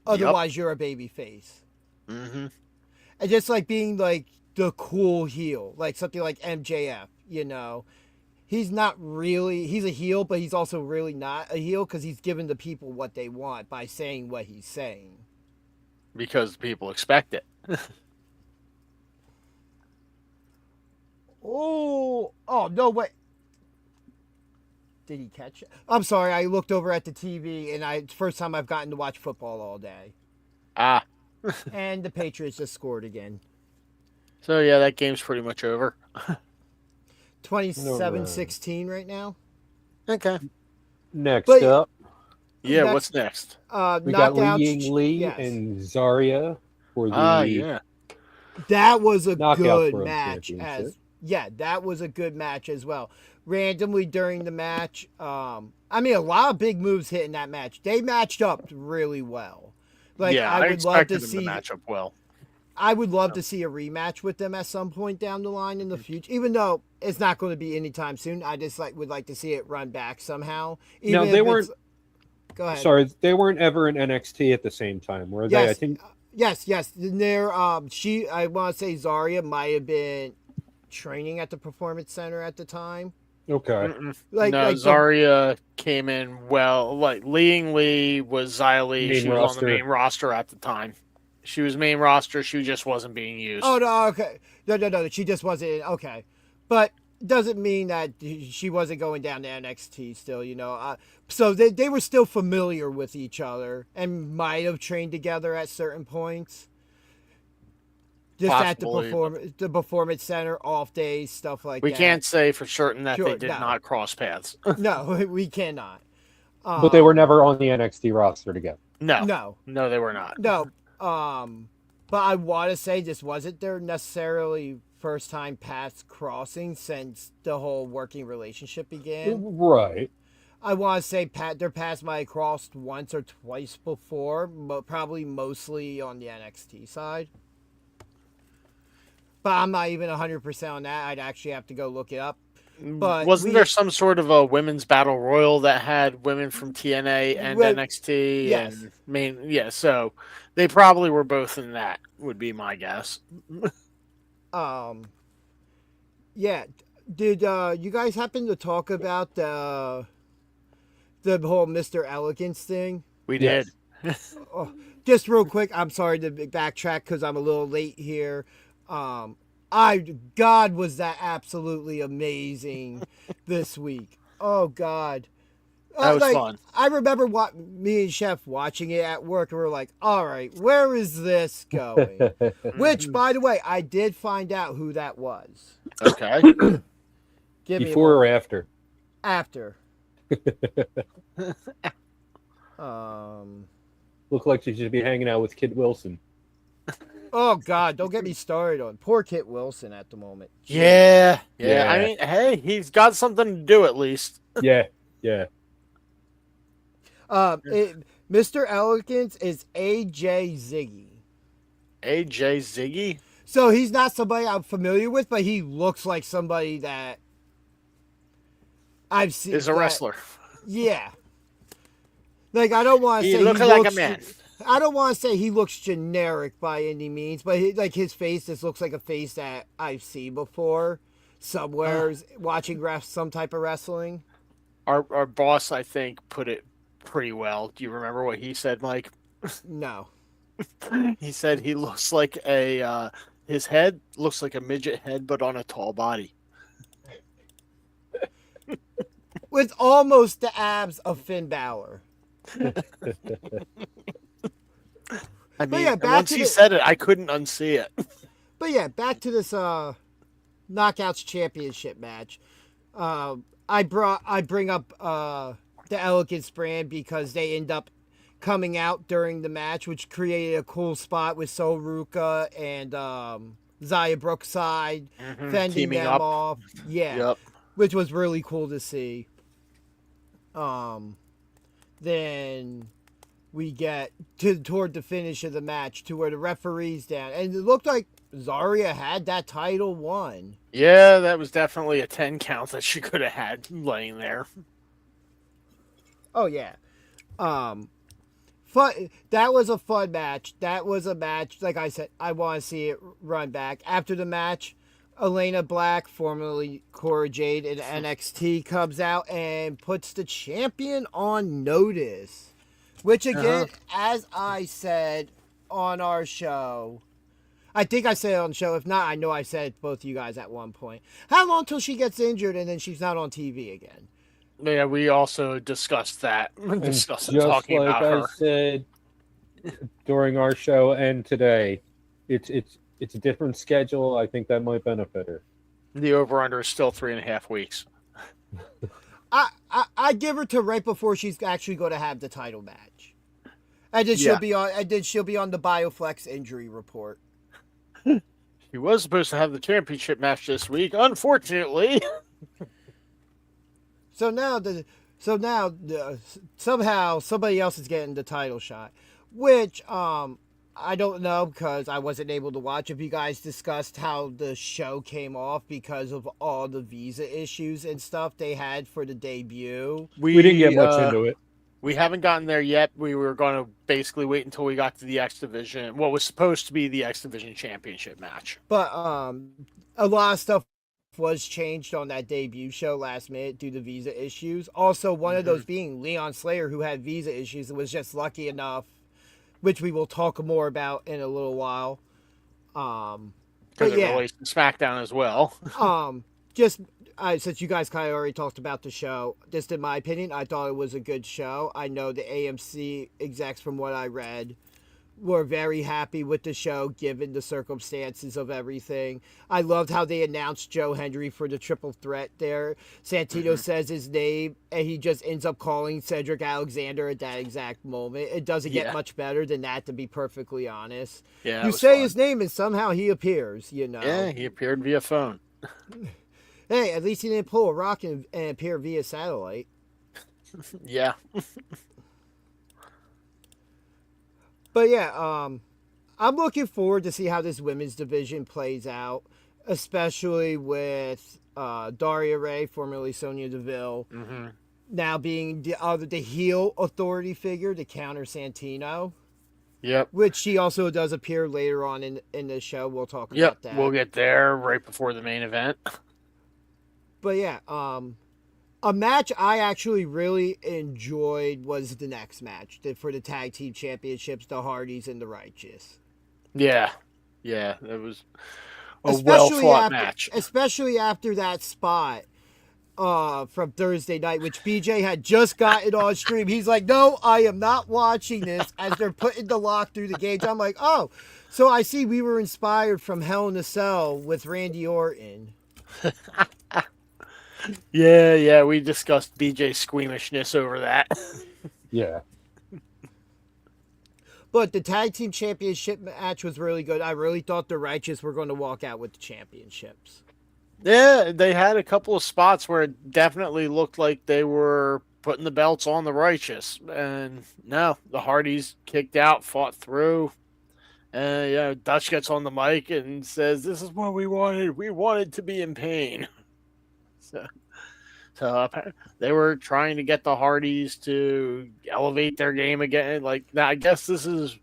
Otherwise, you're a baby face. And just like being like the cool heel, like something like MJF, he's not really, he's a heel, but he's also really not a heel because he's giving the people what they want by saying what he's saying. Because people expect it. Oh, no, wait. Did he catch it? I'm sorry, I looked over at the TV, and it's the first time I've gotten to watch football all day. And the Patriots just scored again. So, yeah, that game's pretty much over. 27-16 right now. Okay. Next up. Yeah, what's next? We got Li Ying Lee and Zarya for the that was a Knockout good match. That was a good match as well. Randomly during the match, I mean, a lot of big moves hit in that match. They matched up really well. Like, I would love to see them to match up well. I would love to see a rematch with them at some point down the line in the future, even though it's not going to be anytime soon. I just would like to see it run back somehow. No, they weren't. Go ahead. Sorry, they weren't ever in NXT at the same time, were they? Yes, I think. Yes. There, I want to say Zarya might have been training at the Performance Center at the time. Okay. Zarya came in well. Like Li Ying Lee was Xia Li. She was on the main roster at the time. She was main roster. She just wasn't being used. Oh, no, okay. No. She just wasn't. Okay. But doesn't mean that she wasn't going down to NXT still, So they were still familiar with each other and might have trained together at certain points. Just possibly, at the Performance Center, off days, stuff like that. We can't say for certain that they did not cross paths. No, we cannot. But they were never on the NXT roster together. No, they were not. No. But I want to say this wasn't their necessarily first time paths crossing since the whole working relationship began. Right. I want to say their paths might have crossed once or twice before, but probably mostly on the NXT side. But I'm not even 100% on that. I'd actually have to go look it up. But wasn't there some sort of a women's battle royal that had women from TNA and NXT? Yes. And so they probably were both in that, would be my guess. Yeah. Did you guys happen to talk about the whole Mr. Elegance thing? We did. Just real quick, I'm sorry to backtrack because I'm a little late here. God, was that absolutely amazing this week. Oh, God. That was fun. I remember me and Chef watching it at work, and we were like, all right, where is this going? Which, by the way, I did find out who that was. Okay. Give me Before or after? After. Look like she should be hanging out with Kit Wilson. Oh God, don't get me started on poor Kit Wilson at the moment. Yeah. Yeah. I mean, hey, he's got something to do at least. Yeah. Mr. Elegance is AJ Ziggy. AJ Ziggy? So he's not somebody I'm familiar with, but he looks like somebody that I've seen. Is a wrestler. Yeah. Like, I don't want to say he looks like a man. I don't want to say he looks generic by any means, but his face just looks like a face that I've seen before somewhere watching some type of wrestling. Our boss, I think, put it pretty well. Do you remember what he said, Mike? No. He said he looks like his head looks like a midget head, but on a tall body. With almost the abs of Finn Balor. I mean, yeah, once he said it, I couldn't unsee it. But yeah, back to this Knockouts Championship match. I bring up the Elegance brand because they end up coming out during the match, which created a cool spot with Sol Ruka and Xia Brookside fending Teaming them up. off. Yeah, Yep. which was really cool to see. Then we get toward the finish of the match to where the referee's down, and it looked like Zarya had that title won. Yeah, that was definitely a 10 count that she could have had laying there. Oh yeah. Fun. That was a fun match. That was a match. Like I said, I want to see it run back. After the match, Elena Black, formerly Cora Jade in NXT, comes out and puts the champion on notice. Which again, as I said on our show, I think I said it on the show. If not, I know I said it to both of you guys at one point. How long till she gets injured and then she's not on TV again? Yeah, we also discussed that. Just Talking like about I her. said during our show and today, it's a different schedule. I think that might benefit her. The over-under is still 3.5 weeks. I give her to right before she's actually going to have the title match, and then she'll be on. And then she'll be on the Bioflex injury report. She was supposed to have the championship match this week, unfortunately. So now somehow somebody else is getting the title shot, which I don't know because I wasn't able to watch. If you guys discussed how the show came off because of all the visa issues and stuff they had for the debut. We didn't get much into it. We haven't gotten there yet. We were going to basically wait until we got to the X Division, what was supposed to be the X Division Championship match. But a lot of stuff was changed on that debut show last minute due to visa issues. Also, one of those being Leon Slater, who had visa issues and was just lucky enough, which we will talk more about in a little while. Because But it yeah, relates to SmackDown as well. Since you guys kind of already talked about the show, just in my opinion, I thought it was a good show. I know the AMC execs, from what I read, were very happy with the show given the circumstances of everything. I loved how they announced Joe Hendry for the triple threat there. Santino says his name, and he just ends up calling Cedric Alexander at that exact moment. It doesn't get much better than that, to be perfectly honest. Yeah, you say his name, and somehow he appears, you know. Yeah, he appeared via phone. Hey, at least he didn't pull a rock and appear via satellite. Yeah. But yeah, I'm looking forward to see how this women's division plays out, especially with Daria Ray, formerly Sonya Deville, now being the heel authority figure to counter Santino. Yep. Which she also does appear later on in the show. We'll talk about that. We'll get there right before the main event. But yeah, a match I actually really enjoyed was the next match for the tag team championships, the Hardys and the Righteous. Yeah, it was a well-fought match. Especially after that spot from Thursday night, which BJ had just gotten on stream. He's like, no, I am not watching this as they're putting the lock through the gauge. I'm like, oh, so I see we were inspired from Hell in a Cell with Randy Orton. Yeah, we discussed BJ's squeamishness over that. Yeah. But the tag team championship match was really good. I really thought the Righteous were going to walk out with the championships. Yeah, they had a couple of spots where it definitely looked like they were putting the belts on the Righteous. And no, the Hardys kicked out, fought through. And Dutch gets on the mic and says, "This is what we wanted. We wanted to be in pain." So they were trying to get the Hardys to elevate their game again. Like, I guess this is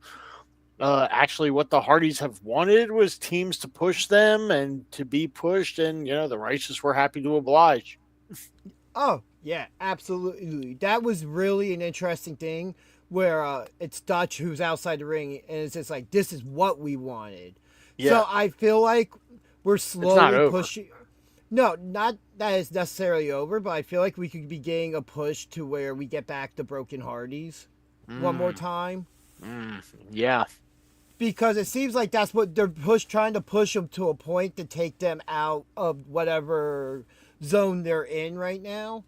actually what the Hardys have wanted, was teams to push them and to be pushed. And, the Righteous were happy to oblige. Oh, yeah, absolutely. That was really an interesting thing where it's Dutch who's outside the ring, and it's just like, this is what we wanted. Yeah. So I feel like we're slowly pushing. No, not that it's necessarily over, but I feel like we could be getting a push to where we get back to Broken Hardys one more time. Yeah. Because it seems like that's what they're trying to push them to a point to take them out of whatever zone they're in right now.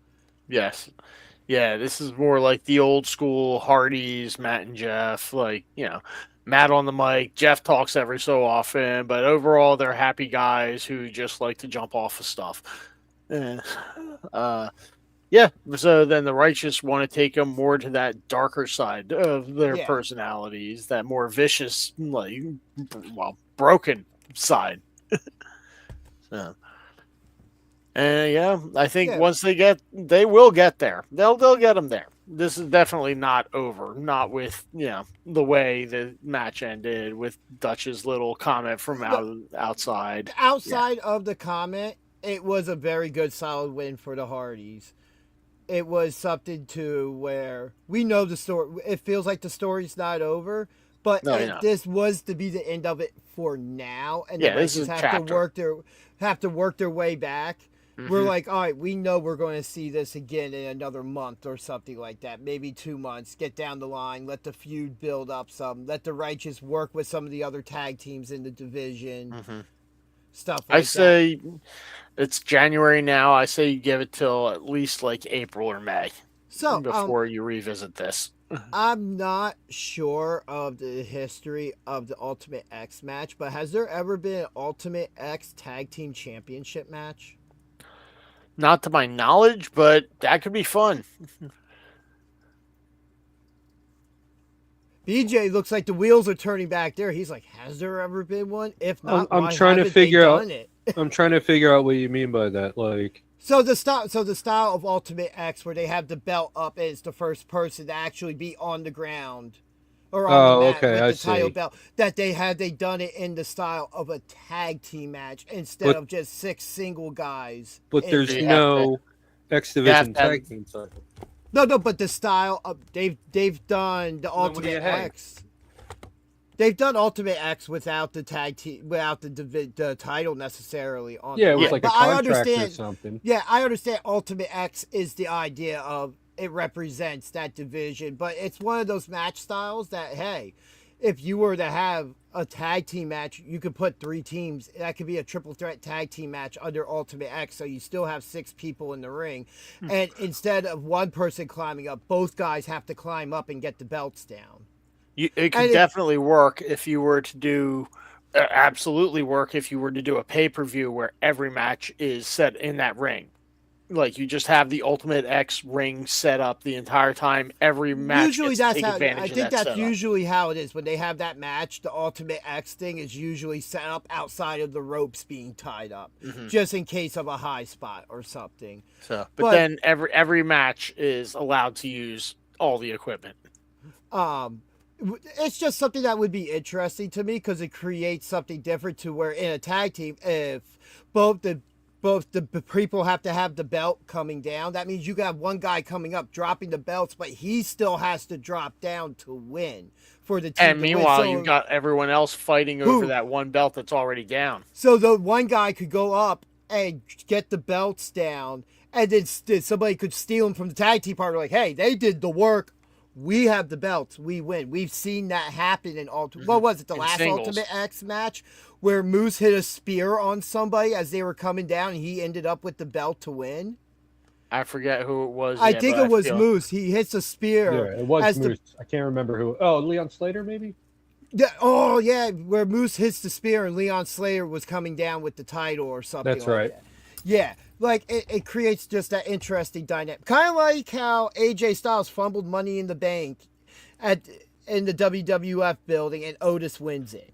Yes. Yeah, this is more like the old school Hardys, Matt and Jeff, Matt on the mic, Jeff talks every so often, but overall they're happy guys who just like to jump off of stuff. So then the Righteous want to take them more to that darker side of their personalities, that more vicious, broken side. I think once they will get there. They'll get them there. This is definitely not over. Not with the way the match ended, with Dutch's little comment from outside. Outside of the comment, it was a very good, solid win for the Hardys. It was something to where we know the story. It feels like the story's not over, but this was to be the end of it for now, and the Righteous have to work their way back. Mm-hmm. We're like, all right, we know we're going to see this again in another month or something like that. Maybe 2 months. Get down the line. Let the feud build up some. Let the Righteous work with some of the other tag teams in the division. Mm-hmm. Stuff like that. I say it's January now. I say you give it till at least like April or May before you revisit this. I'm not sure of the history of the Ultimate X match, but has there ever been an Ultimate X Tag Team Championship match? Not to my knowledge, but that could be fun. BJ looks like the wheels are turning back there. He's like, has there ever been one? If not, I'm trying to figure out. I'm trying to figure out what you mean by that. Like, so the style of Ultimate X, where they have the belt up, and it's the first person to actually be on the ground or on the mat with the title belt. That they done it in the style of a tag team match instead of just 6 single guys. But there's no X Division tag team cycle. No, but the style of they've done the Ultimate X. They've done Ultimate X without the tag team, without the title necessarily on. Yeah, it was like a contract or something. Yeah, I understand. Ultimate X is the idea of it represents that division, but it's one of those match styles that, hey, if you were to have a tag team match, you could put 3 teams. That could be a triple threat tag team match under Ultimate X, so you still have 6 people in the ring. And instead of one person climbing up, both guys have to climb up and get the belts down. It could definitely work if you were to do, absolutely work if you were to do a pay-per-view where every match is set in that ring. Like, you just have the Ultimate X ring set up the entire time. Every match usually gets to that's take how advantage I of think that that's setup. usually how it is when they have that match. The Ultimate X thing is usually set up outside of the ropes being tied up, just in case of a high spot or something. But then every match is allowed to use all the equipment. It's just something that would be interesting to me because it creates something different to where in a tag team, if both the people have to have the belt coming down, that means you got one guy coming up dropping the belts, but he still has to drop down to win for the team. And meanwhile, you've got everyone else fighting over that one belt that's already down. So the one guy could go up and get the belts down, and then somebody could steal them from the tag team partner. Like, hey, they did the work. We have the belts. We win. We've seen that happen in what was it? The last singles. Ultimate X match where Moose hit a spear on somebody as they were coming down, and he ended up with the belt to win. I forget who it was. I think it was Moose. He hits a spear. Yeah, it was Moose. I can't remember who. Oh, Leon Slater, maybe? Yeah, oh, yeah, where Moose hits the spear and Leon Slater was coming down with the title or something. That's right. That. Yeah, like it creates just that interesting dynamic. Kind of like how AJ Styles fumbled Money in the Bank in the WWF building and Otis wins it.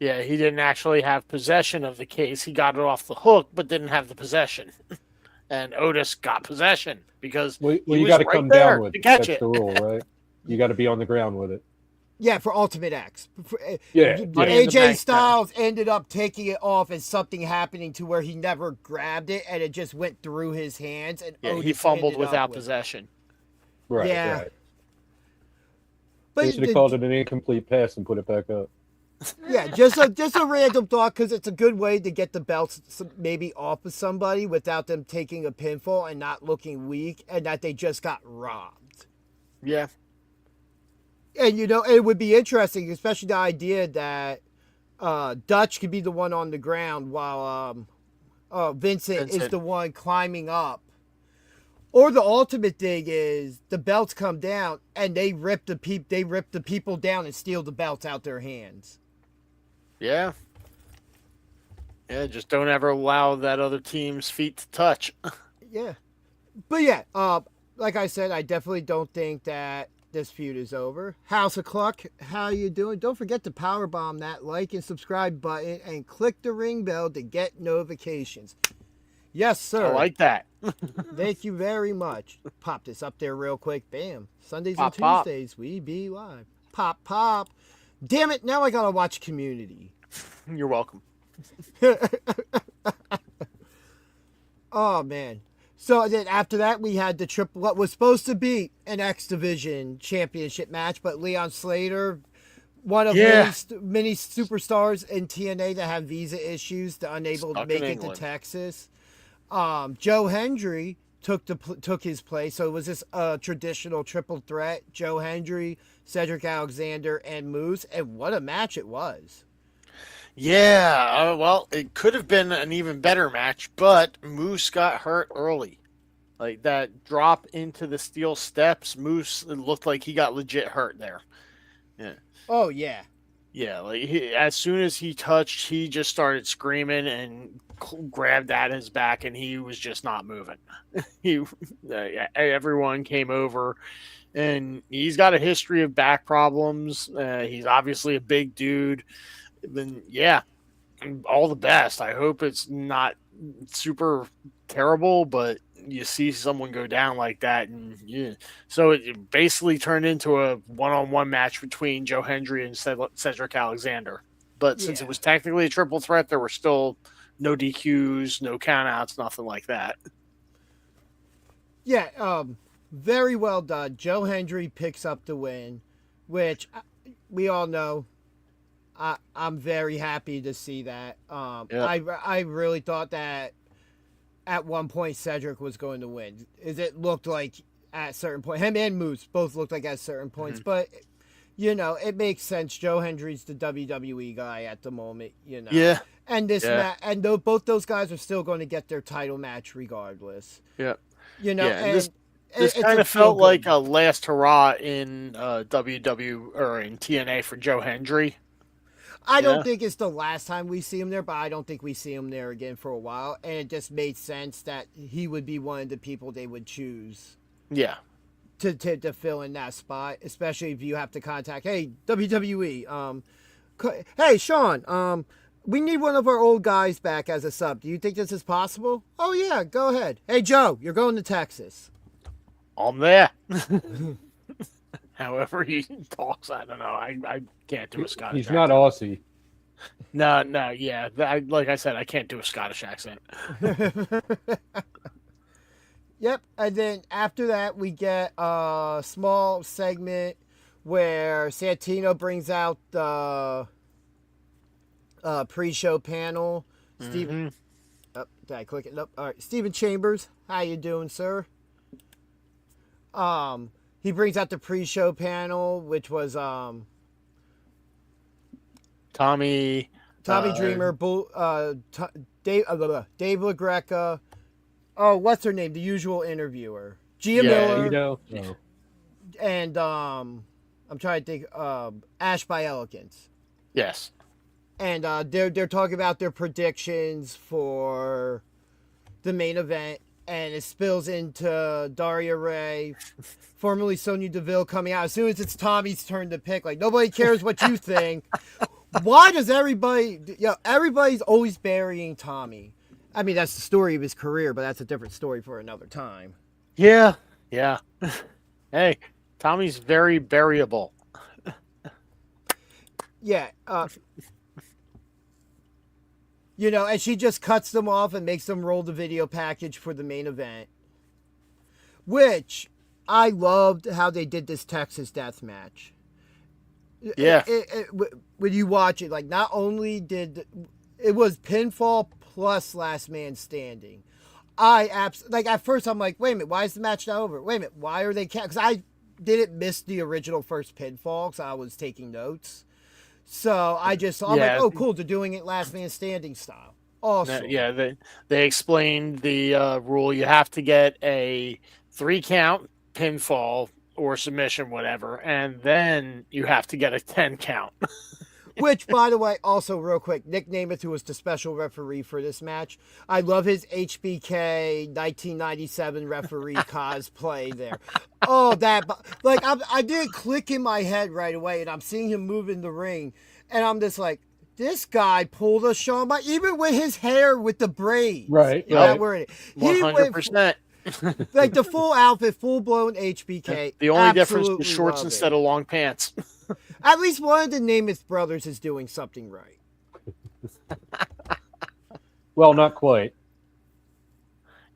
Yeah, he didn't actually have possession of the case. He got it off the hook, but didn't have the possession. And Otis got possession because you got to come down with to catch That's it. the rule, right? You got to be on the ground with it. Yeah, for Ultimate X. AJ Styles ended up taking it off and something happening to where he never grabbed it and it just went through his hands. And he fumbled without possession. Right. Yeah. Right. But they should have called it an incomplete pass and put it back up. Yeah, just a random thought because it's a good way to get the belts maybe off of somebody without them taking a pinfall and not looking weak and that they just got robbed. Yeah. And, it would be interesting, especially the idea that Dutch could be the one on the ground while Vincent is the one climbing up. Or the ultimate thing is the belts come down and they rip the people down and steal the belts out their hands. Yeah. Yeah, just don't ever allow that other team's feet to touch. Yeah. But yeah, like I said, I definitely don't think that this feud is over. House of Cluck, how you doing? Don't forget to powerbomb that like and subscribe button and click the ring bell to get notifications. Yes, sir. I like that. Thank you very much. Pop this up there real quick. Bam. Sundays Pop, and Tuesdays, we be live. Pop, pop. Damn it, now I gotta watch Community. You're welcome. Oh, man. So then after that, we had what was supposed to be an X Division championship match, but Leon Slater, one of many superstars in TNA that have visa issues, unable to make it to Texas. Joe Hendry took his place, so it was this traditional triple threat: Joe Hendry, Cedric Alexander, and Moose. And what a match it was! Yeah, well, it could have been an even better match, but Moose got hurt early. Like that drop into the steel steps, Moose, it looked like he got legit hurt there. Yeah. Oh yeah. Yeah, like as soon as he touched, he just started screaming and grabbed at his back, and he was just not moving. Everyone came over, and he's got a history of back problems. He's obviously a big dude. Then yeah, all the best. I hope it's not super terrible, but you see someone go down like that, and yeah. So it basically turned into a one-on-one match between Joe Hendry and Cedric Alexander. But since it was technically a triple threat, there were still no DQs, no countouts, nothing like that. Yeah, very well done. Joe Hendry picks up the win, which we all know. I'm very happy to see that. I really thought that at one point Cedric was going to win. It looked like at a certain point, him and Moose both looked like at certain points, but it makes sense. Joe Hendry's the WWE guy at the moment, Yeah. And both those guys are still going to get their title match regardless. Yeah. And this kind of felt like a last hurrah in WW or in TNA for Joe Hendry. I don't think it's the last time we see him there, but I don't think we see him there again for a while. And it just made sense that he would be one of the people they would choose. Yeah. To fill in that spot, especially if you have to contact, hey, WWE, hey, Sean, we need one of our old guys back as a sub. Do you think this is possible? Oh, yeah, go ahead. Hey, Joe, you're going to Texas. I'm there. However he talks, I don't know. I can't do a Scottish He's accent. not Aussie. No, yeah. Like I said, I can't do a Scottish accent. Yep, and then after that, we get a small segment where Santino brings out the pre-show panel. Oh, did I click it? Nope. All right, Steven Chambers, how you doing, sir? He brings out the pre-show panel, which was Tommy Dreamer, Dave LaGreca. Oh, what's her name? The usual interviewer, Gia Miller, No. and I'm trying to think, Ash by Elegance. Yes. And they're talking about their predictions for the main event, and it spills into Daria Ray, formerly Sonya Deville, coming out as soon as it's Tommy's turn to pick. Like, nobody cares what you think. Why does everybody? Everybody's always burying Tommy. I mean, that's the story of his career, but that's a different story for another time. Yeah. Hey, Tommy's very variable. Yeah. And she just cuts them off and makes them roll the video package for the main event. Which, I loved how they did this Texas death match. Yeah. When you watch it, like, not only did... It was pinfall plus last man standing. At first I'm like, wait a minute, why is the match not over? Wait a minute, why are they... Because I didn't miss the original first pinfall, because I was taking notes. So I'm like, oh, cool, they're doing it last man standing style. Awesome. Yeah, they explained the rule. You have to get a 3 count pinfall or submission, whatever, and then you have to get a 10 count. Which, by the way, also real quick, Nick Namath, who was the special referee for this match, I love his HBK 1997 referee cosplay there. Oh, I didn't click in my head right away, and I'm seeing him move in the ring, and I'm just like, this guy pulled a Shawn Michaels, even with his hair with the braids. Right. You know, where 100%. Like the full outfit, full blown HBK. The only difference is shorts instead of long pants. At least one of the Namath brothers is doing something right. Well, not quite.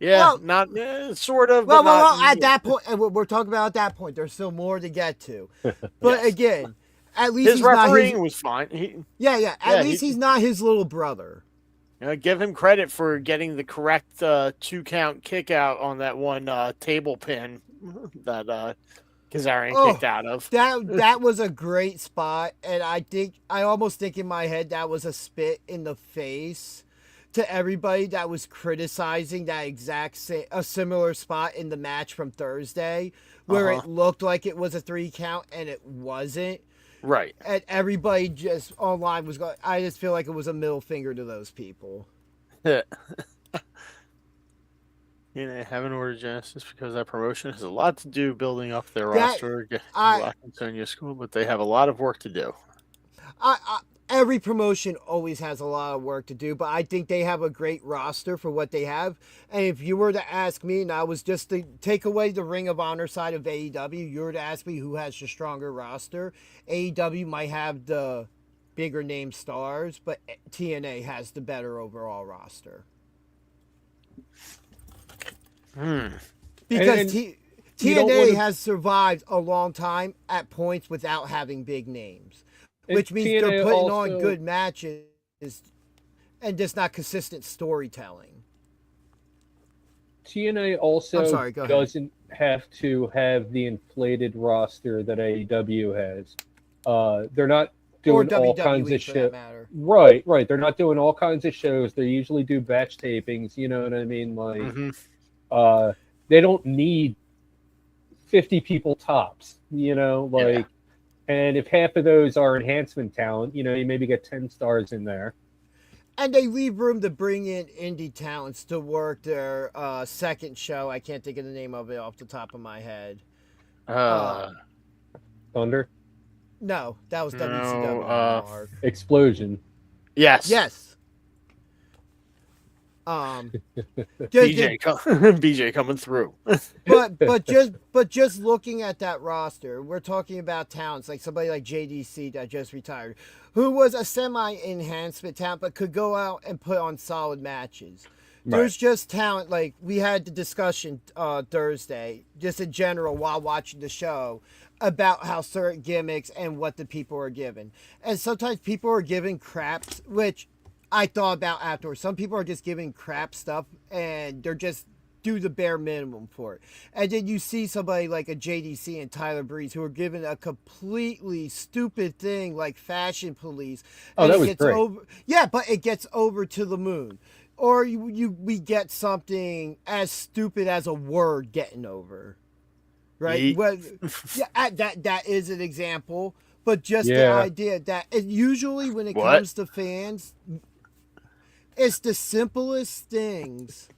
Yeah, not sort of. Well, not, at that point, and we're talking about at that point, there's still more to get to. But again, at least his refereeing was fine. At least he's not his little brother. Give him credit for getting the correct 2 count kick out on that one table pin that Kazarian kicked out of. That was a great spot, and I almost think in my head that was a spit in the face to everybody that was criticizing that a similar spot in the match from Thursday, where it looked like it was a 3 count and it wasn't. Right. And everybody just online was going, I just feel like it was a middle finger to those people. Haven't ordered Genesis because that promotion has a lot to do building up their roster. Black and Sonya School, but they have a lot of work to do. Every promotion always has a lot of work to do, but I think they have a great roster for what they have. And if you were to ask me, and I was just to take away the Ring of Honor side of AEW, you were to ask me who has the stronger roster, AEW might have the bigger name stars, but TNA has the better overall roster. Because TNA has survived a long time at points without having big names. Which means TNA they're putting also on good matches and just not consistent storytelling. TNA also doesn't have to have the inflated roster that AEW has. They're not doing all kinds of shows. Right. They're not doing all kinds of shows. They usually do batch tapings. You know what I mean? Like, they don't need 50 people tops. And if half of those are enhancement talent, you maybe get 10 stars in there. And they leave room to bring in indie talents to work their second show. I can't think of the name of it off the top of my head. Thunder? No, that was WCW. Explosion. Yes. BJ coming through. but just looking at that roster, we're talking about talents like somebody like JDC that just retired, who was a semi-enhancement talent but could go out and put on solid matches. There's just talent, like we had the discussion Thursday, just in general while watching the show, about how certain gimmicks and what the people are given. And sometimes people are given crap, which I thought about afterwards. Some people are just giving crap stuff and they're just do the bare minimum for it. And then you see somebody like a JDC and Tyler Breeze who are given a completely stupid thing like Fashion Police. Oh, and that it was gets great. over. Yeah, but it gets over to the moon. Or we get something as stupid as a word getting over. Right? Yeet. Well, yeah, that is an example. But just the Yeah. idea that and usually when it What? comes to fans, it's the simplest things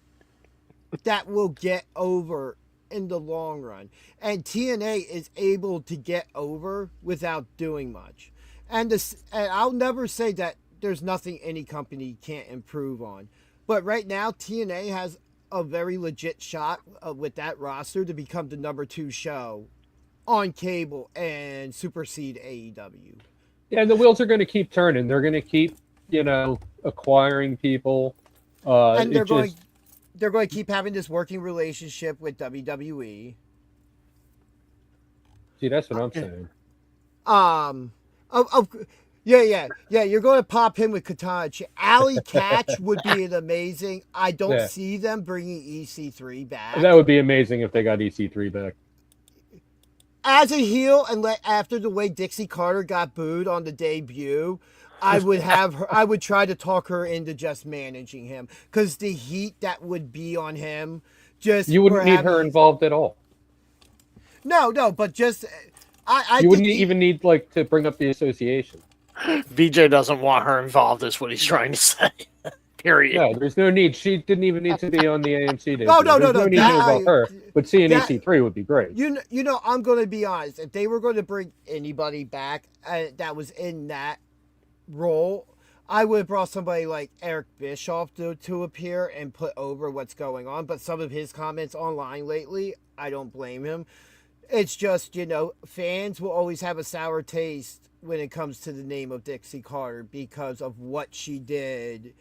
that will get over in the long run. And TNA is able to get over without doing much. And I'll never say that there's nothing any company can't improve on. But right now, TNA has a very legit shot with that roster to become the number 2 show on cable and supersede AEW. Yeah, the wheels are going to keep turning. They're going to keep, acquiring people. And they're it going just- they're going to keep having this working relationship with WWE. See, that's what I'm saying. Yeah. You're going to pop him with Katana. Alley Catch would be an amazing. I don't Yeah. see them bringing EC3 back That would be amazing if they got EC3 back. as a heel, and after the way Dixie Carter got booed on the debut. I would have her. I would try to talk her into just managing him because the heat that would be on him. Just You wouldn't for need having- her involved at all. No, but just I You wouldn't think even need to bring up the association. BJ doesn't want her involved, is what he's trying to say. Period. No, there's no need. She didn't even need to be on the AMC. Debut. No, There's no need to involve her. But seeing that- EC3 would be great. You know, I'm going to be honest. If they were going to bring anybody back that was in that role, I would have brought somebody like Eric Bischoff to appear and put over what's going on. But some of his comments online lately, I don't blame him. It's just, fans will always have a sour taste when it comes to the name of Dixie Carter because of what she did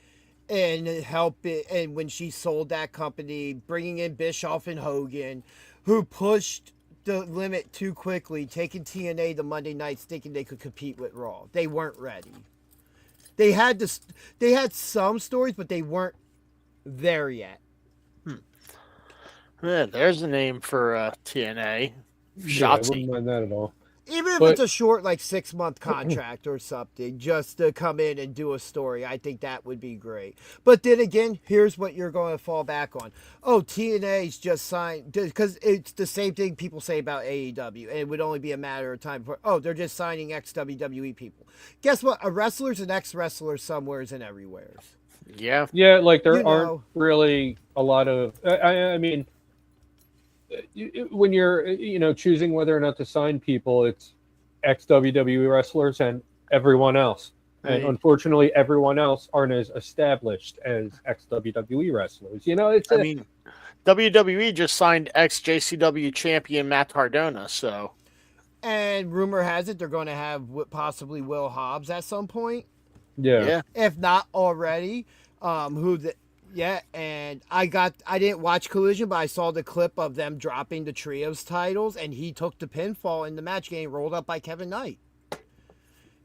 and and when she sold that company, bringing in Bischoff and Hogan, who pushed the limit too quickly, taking TNA to Monday nights thinking they could compete with Raw. They weren't ready. They had some stories, but they weren't there yet. Yeah, there's a name for TNA. Yeah, I Shotzi. wouldn't mind that at all. Even if But- it's a short, 6-month contract or something, just to come in and do a story, I think that would be great. But then again, here's what you're going to fall back on. Oh, TNA's just signed, because it's the same thing people say about AEW, and it would only be a matter of time before, they're just signing ex-WWE people. Guess what? A wrestler's an ex-wrestler somewheres and everywheres. Yeah. Yeah, there You aren't know. really a lot of. I mean, when you're choosing whether or not to sign people, it's ex WWE wrestlers and everyone else. And Right. unfortunately, everyone else aren't as established as ex WWE wrestlers. It's I mean, WWE just signed ex JCW champion Matt Cardona, so And rumor has it they're going to have possibly Will Hobbs at some point. yeah. If not already. And I didn't watch Collision, but I saw the clip of them dropping the trios titles, and he took the pinfall in the match, getting rolled up by Kevin Knight.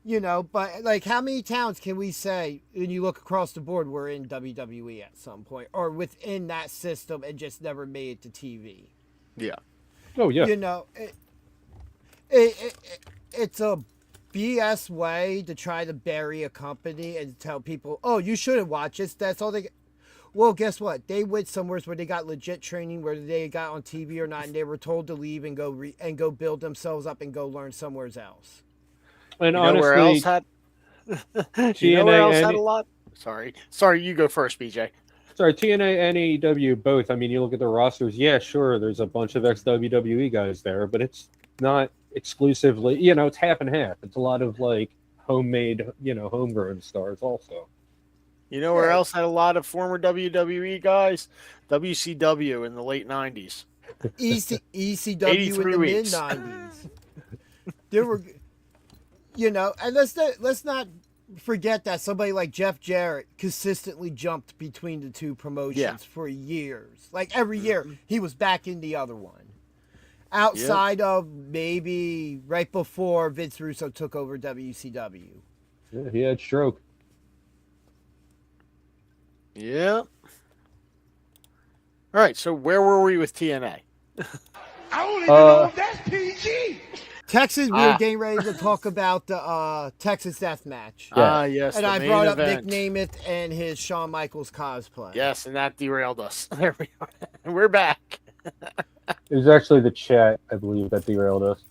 But how many towns can we say, when you look across the board, we're in WWE at some point, or within that system and just never made it to TV? yeah. Oh yeah. It's a BS way to try to bury a company and tell people, oh, you shouldn't watch this. That's all they get. Well, guess what? They went somewhere where they got legit training, whether they got on TV or not, and they were told to leave and go build themselves up and go learn somewhere else. And You know where honestly, else had? You know where TNA else had and- a lot? Sorry. You go first, BJ. sorry, TNA and AEW both. I mean, you look at the rosters. Yeah, sure, there's a bunch of ex WWE guys there, but it's not exclusively. It's half and half. It's a lot of homemade, homegrown stars also. You know where Yeah. else had a lot of former WWE guys? WCW in the late '90s. ECW 83 in the mid weeks. '90s. There were, and let's not forget that somebody like Jeff Jarrett consistently jumped between the two promotions Yeah. for years. Every year, he was back in the other one. Outside of maybe right before Vince Russo took over WCW. Yeah, he had stroke. Yeah. All right. So where were we with TNA? I don't even know if that's PG. Texas, we were getting ready to talk about the Texas Death Match. Yes. And the I main brought up event. Nick Nemeth and his Shawn Michaels cosplay. Yes, and that derailed us. There we are. We're back. It was actually the chat, I believe, that derailed us.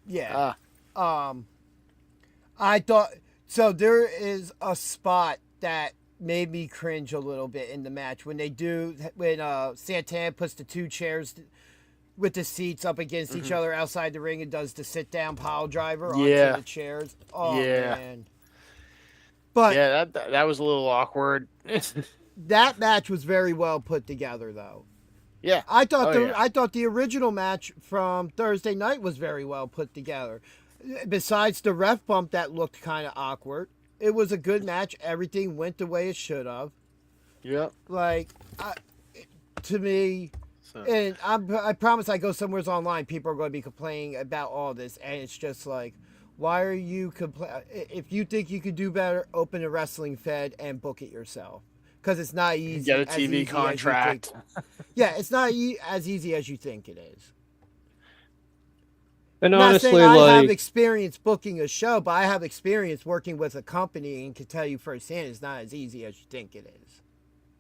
Yeah. I thought so. There is a spot that made me cringe a little bit in the match when Santana puts the two chairs with the seats up against each other outside the ring and does the sit down pile driver onto the chairs. Oh man. But yeah, that was a little awkward. that match was very well put together, though. Yeah, I thought the original match from Thursday night was very well put together. Besides the ref bump that looked kind of awkward, it was a good match. Everything went the way it should have. Yeah. To me, and I promise I go somewhere online, people are going to be complaining about all this, and it's just like, why are you complaining? If you think you could do better, open a wrestling fed and book it yourself. Because it's not easy. Get a TV contract. Yeah, it's not as easy as you think it is. And I'm honestly, not saying I have like, experience booking a show, but I have experience working with a company and can tell you firsthand it's not as easy as you think it is.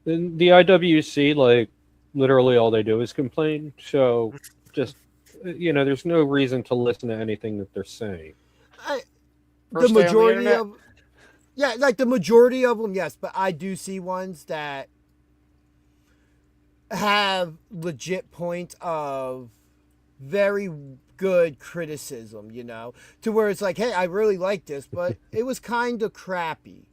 in the IWC, like, literally all they do is complain. So, just, there's no reason to listen to anything that they're saying. The majority of the majority of them, yes, but I do see ones that have legit points of very good criticism, to where it's like, hey, I really like this, but it was kind of crappy,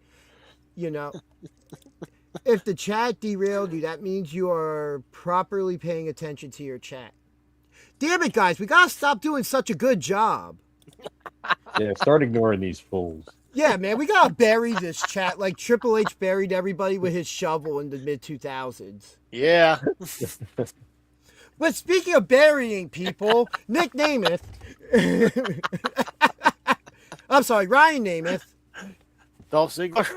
If the chat derailed you, that means you are properly paying attention to your chat. Damn it, guys, we gotta stop doing such a good job. Yeah, start ignoring these fools. Yeah, man, we gotta bury this chat like Triple H buried everybody with his shovel in the mid-2000s. Yeah. But speaking of burying people, Nick Nemeth. I'm sorry, Ryan Nemeth. Dolph Ziggler.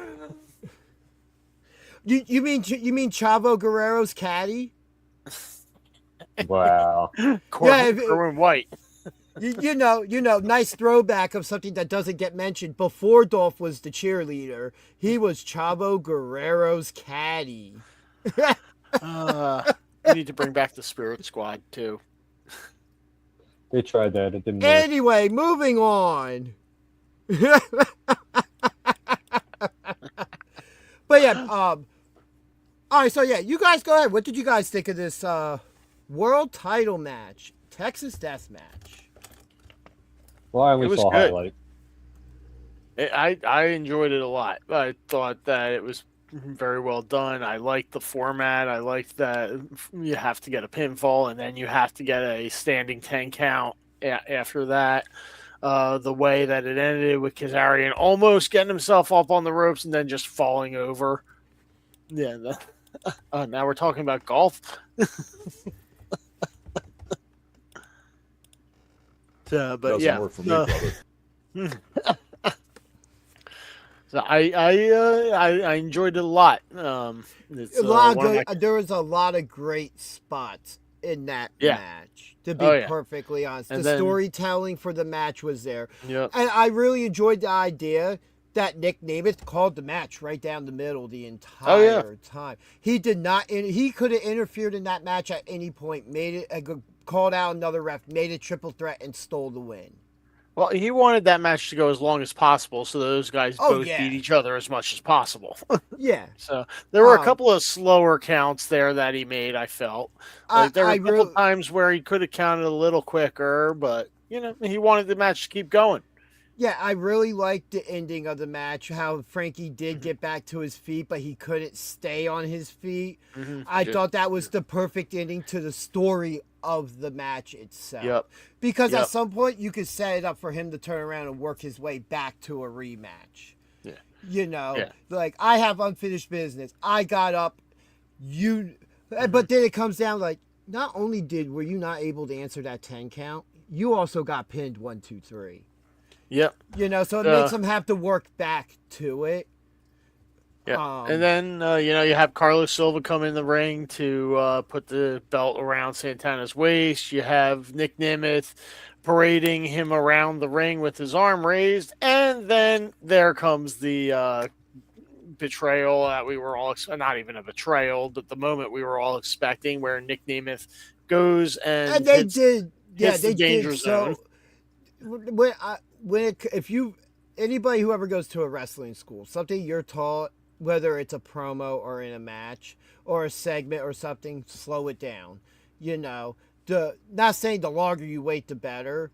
You mean Chavo Guerrero's caddy? Wow. Corwin White. You know, nice throwback of something that doesn't get mentioned. Before Dolph was the cheerleader, he was Chavo Guerrero's caddy. We need to bring back the Spirit Squad too. They tried that. It didn't work. Anyway, moving on. But yeah, all right, so yeah, you guys go ahead. What did you guys think of this world title match, Texas Death Match? Well, I only saw highlights. I enjoyed it a lot. I thought that it was very well done. I liked the format. I liked that you have to get a pinfall and then you have to get a standing 10 count after that. The way that it ended with Kazarian almost getting himself up on the ropes and then just falling over. Yeah. Now we're talking about golf. But Doesn't work for me, brother. So I enjoyed it a lot. There was a lot of great spots in that match. To be perfectly honest, the storytelling for the match was there. Yeah, and I really enjoyed the idea that Nick Nemeth called the match right down the middle the entire time. He did not. He could have interfered in that match at any point. Made it called out another ref, made a triple threat, and stole the win. Well, he wanted that match to go as long as possible, so those guys both beat each other as much as possible. Yeah. So there were a couple of slower counts there that he made. I felt like there were a couple of times where he could have counted a little quicker, but he wanted the match to keep going. Yeah, I really liked the ending of the match, how Frankie did get back to his feet, but he couldn't stay on his feet. I thought that was the perfect ending to the story of the match itself. Because at some point, you could set it up for him to turn around and work his way back to a rematch. Yeah. Like, I have unfinished business. I got up. But then it comes down like, not only were you not able to answer that 10 count, you also got pinned 1, 2, 3. Yep. So it makes them have to work back to it. Yeah, and then you have Carlos Silva come in the ring to put the belt around Santana's waist. You have Nick Nemeth parading him around the ring with his arm raised, and then there comes the betrayal that we were all not even a betrayal, but the moment we were all expecting, where Nick Nemeth goes and they hits, did, yeah, hits they the danger did. zone. So anybody who ever goes to a wrestling school, something you're taught, whether it's a promo or in a match or a segment or something, slow it down. Not saying the longer you wait, the better,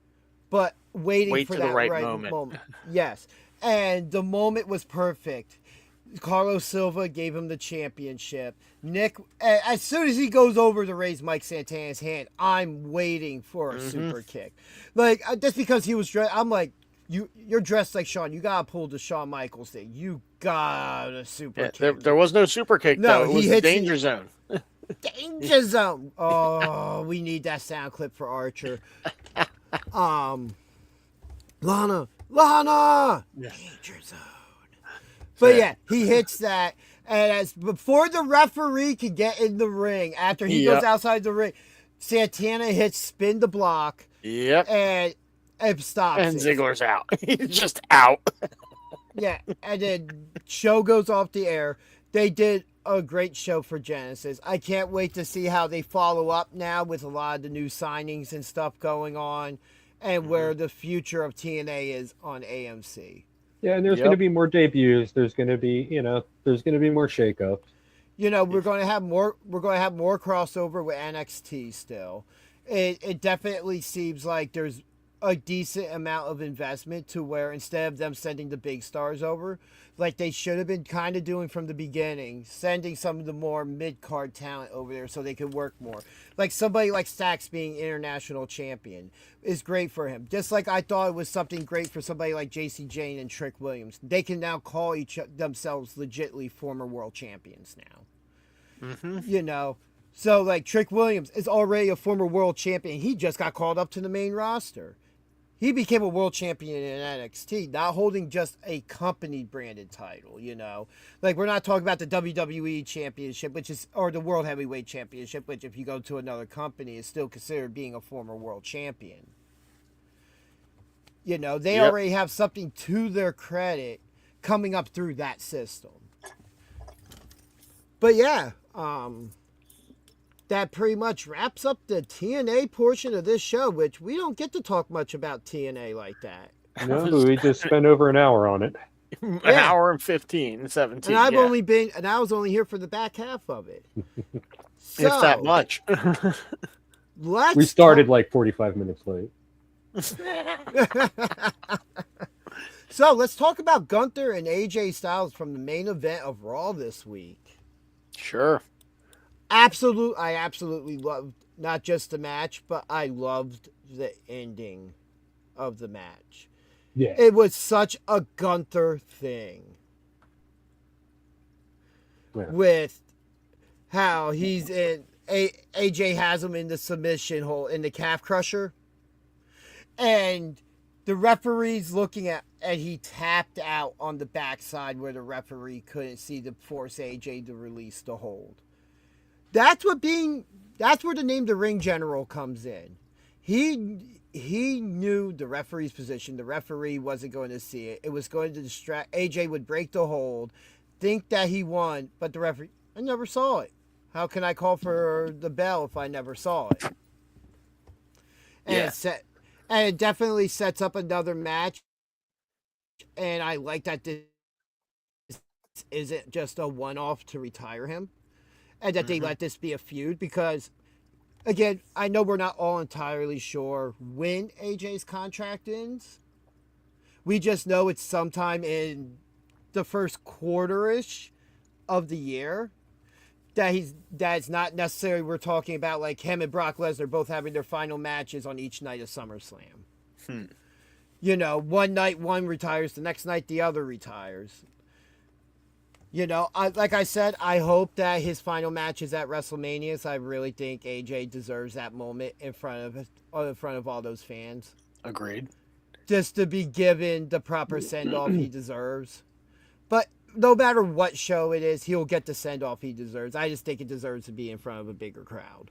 but waiting for that right moment. Yes. And the moment was perfect. Carlos Silva gave him the championship. Nick, as soon as he goes over to raise Mike Santana's hand, I'm waiting for a super kick. Like, just because he was dressed, I'm like, you're dressed like Shawn. You got to pull the Shawn Michaels thing. You got a super kick. There was no super kick, though. It was the danger zone. Danger zone. Oh, we need that sound clip for Archer. Lana. Danger zone. But yeah, he hits that, and before the referee could get in the ring, after he goes outside the ring, Santana hits spin the block. Yep. And it stops. And Ziggler's out. He's just out. Yeah, and then show goes off the air. They did a great show for Genesis. I can't wait to see how they follow up now with a lot of the new signings and stuff going on, and where the future of TNA is on AMC. Yeah, and there's going to be more debuts. There's going to be, there's going to be more shakeups. We're going to have more. We're going to have more crossover with NXT still. It definitely seems like there's a decent amount of investment to where instead of them sending the big stars over, like they should have been kind of doing from the beginning, sending some of the more mid-card talent over there so they could work more. Like somebody like Stax being international champion is great for him. Just like I thought it was something great for somebody like JC Jane and Trick Williams. They can now call themselves legitimately former world champions now. So like Trick Williams is already a former world champion. He just got called up to the main roster. He became a world champion in NXT, not holding just a company branded title, Like, we're not talking about the WWE Championship, or the World Heavyweight Championship, which if you go to another company is still considered being a former world champion. They already have something to their credit coming up through that system. But yeah, that pretty much wraps up the TNA portion of this show, which we don't get to talk much about TNA like that. No, we just spent over an hour on it. An hour and 17. And I was only here for the back half of it. So, if that much. We started like 45 minutes late. So let's talk about Gunther and AJ Styles from the main event of Raw this week. Sure. I absolutely loved not just the match, but I loved the ending of the match. Yeah. It was such a Gunther thing. Yeah. With how he's in AJ has him in the submission hole in the calf crusher. And the referee's looking at, and he tapped out on the backside where the referee couldn't see to force AJ to release the hold. That's where the name the Ring General comes in. He knew the referee's position. The referee wasn't going to see it. It was going to distract. AJ would break the hold, think that he won, but the referee, I never saw it. How can I call for the bell if I never saw it? And it definitely sets up another match. And I like that this isn't just a one-off to retire him. And that they let this be a feud because, again, I know we're not all entirely sure when AJ's contract ends. We just know it's sometime in the first quarter-ish of the year. That's not necessarily we're talking about like him and Brock Lesnar both having their final matches on each night of SummerSlam. One night one retires, the next night the other retires. Like I said, I hope that his final match is at WrestleMania. So I really think AJ deserves that moment in front of all those fans. Agreed. Just to be given the proper send-off he deserves. But no matter what show it is, he'll get the send off he deserves. I just think it deserves to be in front of a bigger crowd.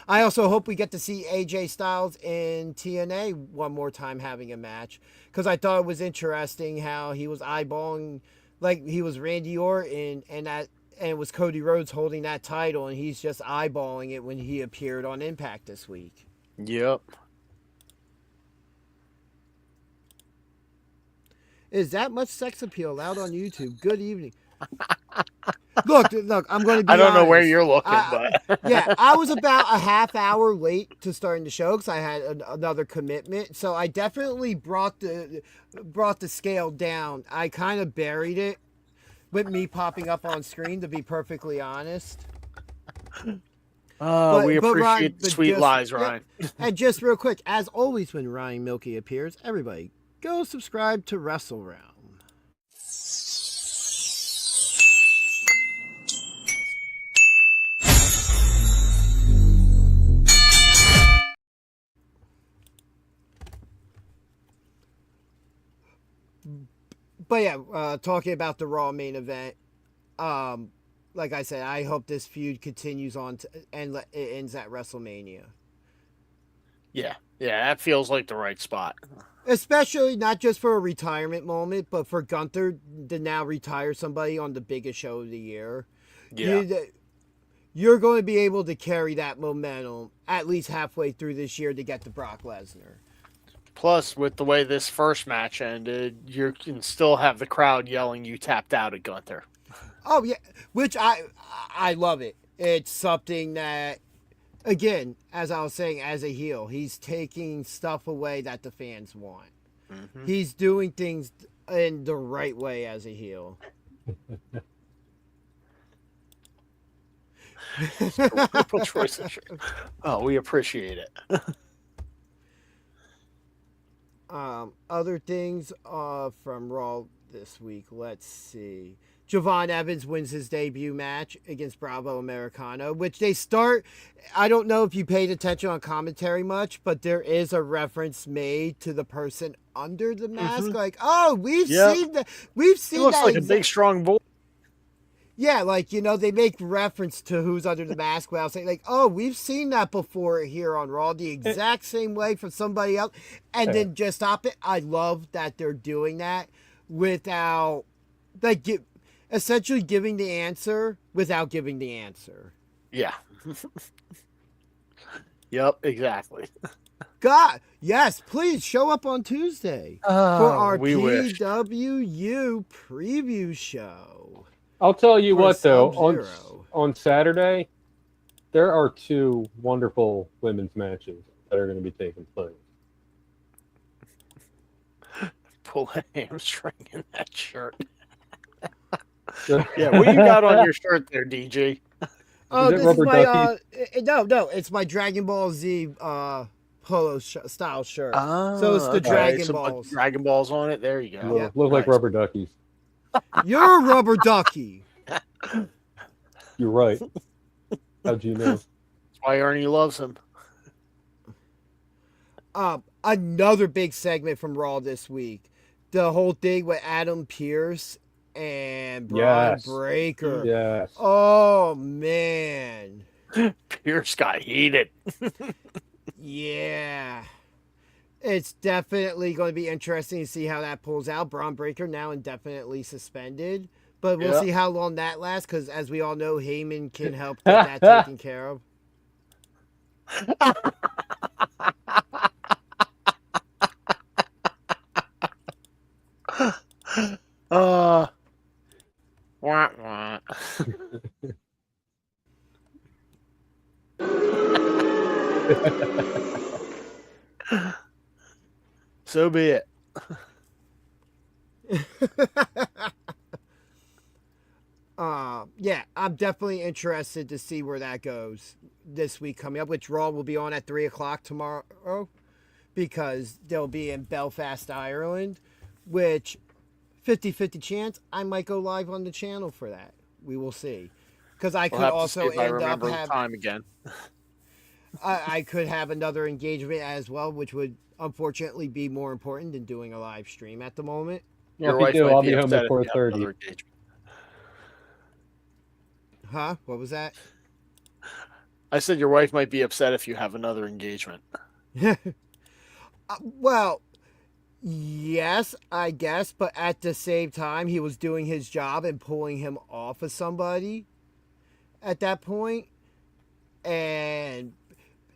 I also hope we get to see AJ Styles in TNA one more time having a match, because I thought it was interesting how he was eyeballing, like he was Randy Orton and it was Cody Rhodes holding that title, and he's just eyeballing it when he appeared on Impact this week. Yep. Is that much sex appeal allowed on YouTube? Good evening. Look, I'm going to be I don't know where honest. you're looking, but Yeah, I was about a half hour late to starting the show because I had another commitment. So I definitely brought the scale down. I kind of buried it with me popping up on screen, to be perfectly honest. we But appreciate Ryan, the sweet lies, yeah. Ryan. And just real quick, as always when Ryan Milky appears, everybody go subscribe to Wrestle Realm. But yeah, talking about the Raw main event, like I said, I hope this feud continues on and it ends at WrestleMania. Yeah, that feels like the right spot. Especially not just for a retirement moment, but for Gunther to now retire somebody on the biggest show of the year. Yeah. You're going to be able to carry that momentum at least halfway through this year to get to Brock Lesnar. Plus, with the way this first match ended, you can still have the crowd yelling you tapped out at Gunther. Oh, yeah, which I love it. It's something that, again, as I was saying, as a heel, he's taking stuff away that the fans want. Mm-hmm. He's doing things in the right way as a heel. Oh, we appreciate it. Other things from Raw this week. Let's see. Javon Evans wins his debut match against Bravo Americano, which they start. I don't know if you paid attention on commentary much, but there is a reference made to the person under the mask. Mm-hmm. Like, oh, we've seen that. We've seen. He looks that like a big, strong boy. Yeah, like, they make reference to who's under the mask without saying, like, oh, we've seen that before here on Raw the exact same way from somebody else, and then just stop it. I love that they're doing that without, like, essentially giving the answer without giving the answer. Yeah. Yep, exactly. God, yes, please show up on Tuesday for our PWU preview show. I'll tell you what, though, on Saturday, there are 2 wonderful women's matches that are going to be taking place. Pull a hamstring in that shirt. Yeah, what you got on your shirt there, DJ? Oh, this is my no, it's my Dragon Ball Z polo style shirt. So it's the Dragon Balls. Dragon Balls on it. There you go. Yeah, look like rubber duckies. You're a rubber ducky. You're right. How'd you know? That's why Ernie loves him. Another big segment from Raw this week. The whole thing with Adam Pearce and Braun Breaker. Yes. Oh, man. Pearce got heated. Yeah. It's definitely going to be interesting to see how that pulls out. Braun Breaker now indefinitely suspended. But we'll see how long that lasts, because as we all know, Heyman can help get that taken care of. Wah, wah. So be it. Yeah, I'm definitely interested to see where that goes this week coming up, which Raw will be on at 3 o'clock tomorrow, because they'll be in Belfast, Ireland, which 50-50 chance I might go live on the channel for that. We will see. Because I could also end up having time again. I could have another engagement as well, which would unfortunately be more important than doing a live stream at the moment. Well, if you do, I'll be home at 4:30. Huh? What was that? I said your wife might be upset if you have another engagement. Well, yes, I guess, but at the same time, he was doing his job and pulling him off of somebody at that point. And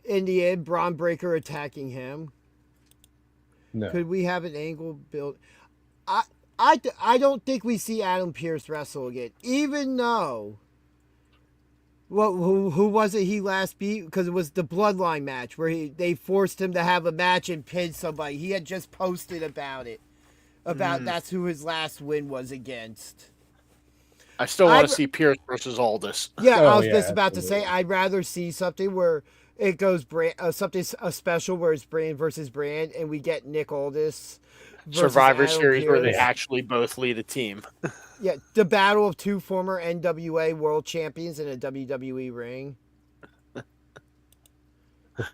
in the end, Braun Breaker attacking him. No. Could we have an angle built? I don't think we see Adam Pearce wrestle again, even though. Well, who was it he last beat? Because it was the Bloodline match where they forced him to have a match and pin somebody. He had just posted about it. That's who his last win was against. I still want to see Pearce versus Aldis. Yeah, I was just about to say I'd rather see something where it goes a special where it's Brand versus Brand, and we get Nick Aldis. Survivor Series where they actually both lead a team. Yeah, the battle of two former NWA world champions in a WWE ring.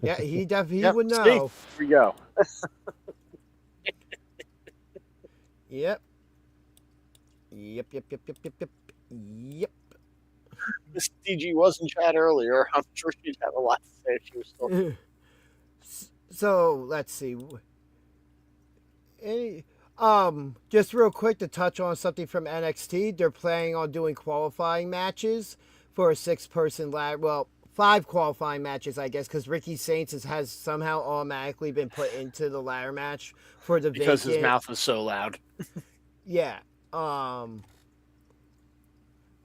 Yeah, he definitely would know. Here we go. Yep. Miss DG was in chat earlier. I'm sure she'd have a lot to say if she was still. So let's see. Just real quick to touch on something from NXT. They're planning on doing qualifying matches for a 6-person ladder. Well, 5 qualifying matches, I guess, because Ricky Saints has somehow automatically been put into the ladder match for the because his mouth is so loud. Yeah. I'm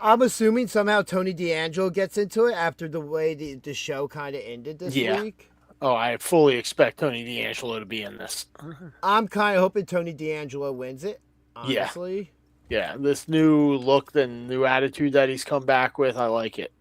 assuming somehow Tony D'Angelo gets into it after the way the show kind of ended this week. Oh, I fully expect Tony D'Angelo to be in this. I'm kind of hoping Tony D'Angelo wins it, honestly. Yeah, this new look and new attitude that he's come back with, I like it.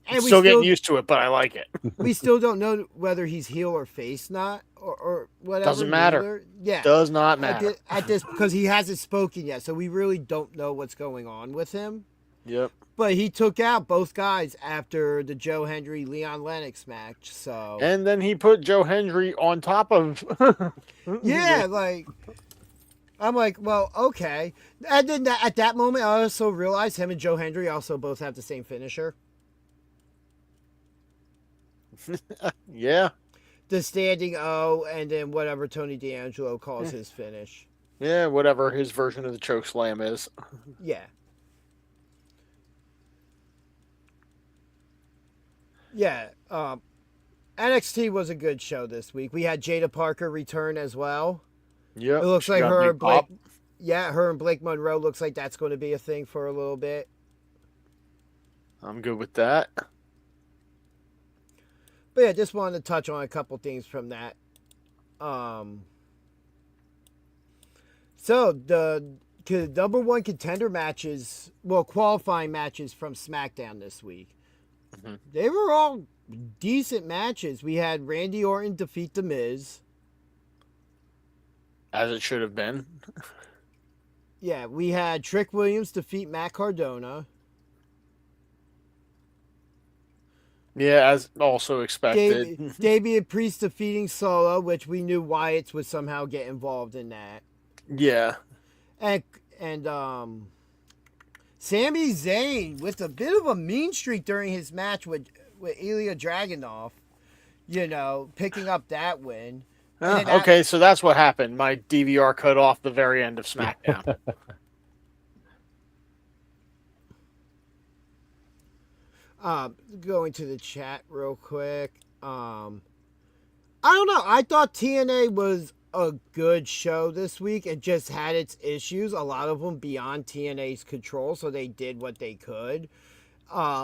And still getting used to it, but I like it. We still don't know whether he's heel or face, or whatever. Doesn't matter. Either. Yeah, does not matter at this because he hasn't spoken yet, so we really don't know what's going on with him. Yep. But he took out both guys after the Joe Hendry Leon Lennox match. So and then he put Joe Hendry on top of. Yeah, I'm like, well, okay. And then at that moment, I also realized him and Joe Hendry also both have the same finisher. Yeah. The standing O, and then whatever Tony D'Angelo calls his finish. Yeah, whatever his version of the choke slam is. Yeah. Yeah, NXT was a good show this week. We had Jada Parker return as well. Yeah, it looks like her and Blake. Yeah, her and Blake Monroe looks like that's going to be a thing for a little bit. I'm good with that. But yeah, just wanted to touch on a couple things from that. So the number one contender matches, qualifying matches from SmackDown this week. Mm-hmm. They were all decent matches. We had Randy Orton defeat The Miz. As it should have been. Yeah, we had Trick Williams defeat Matt Cardona. Yeah, as also expected. Damian Priest defeating Solo, which we knew Wyatt would somehow get involved in that. Yeah. And Sami Zayn with a bit of a mean streak during his match with Ilya Dragunov, picking up that win. Okay, so that's what happened. My DVR cut off the very end of SmackDown. Going to the chat real quick. I don't know. I thought TNA was a good show this week. It just had its issues, a lot of them beyond TNA's control, so they did what they could.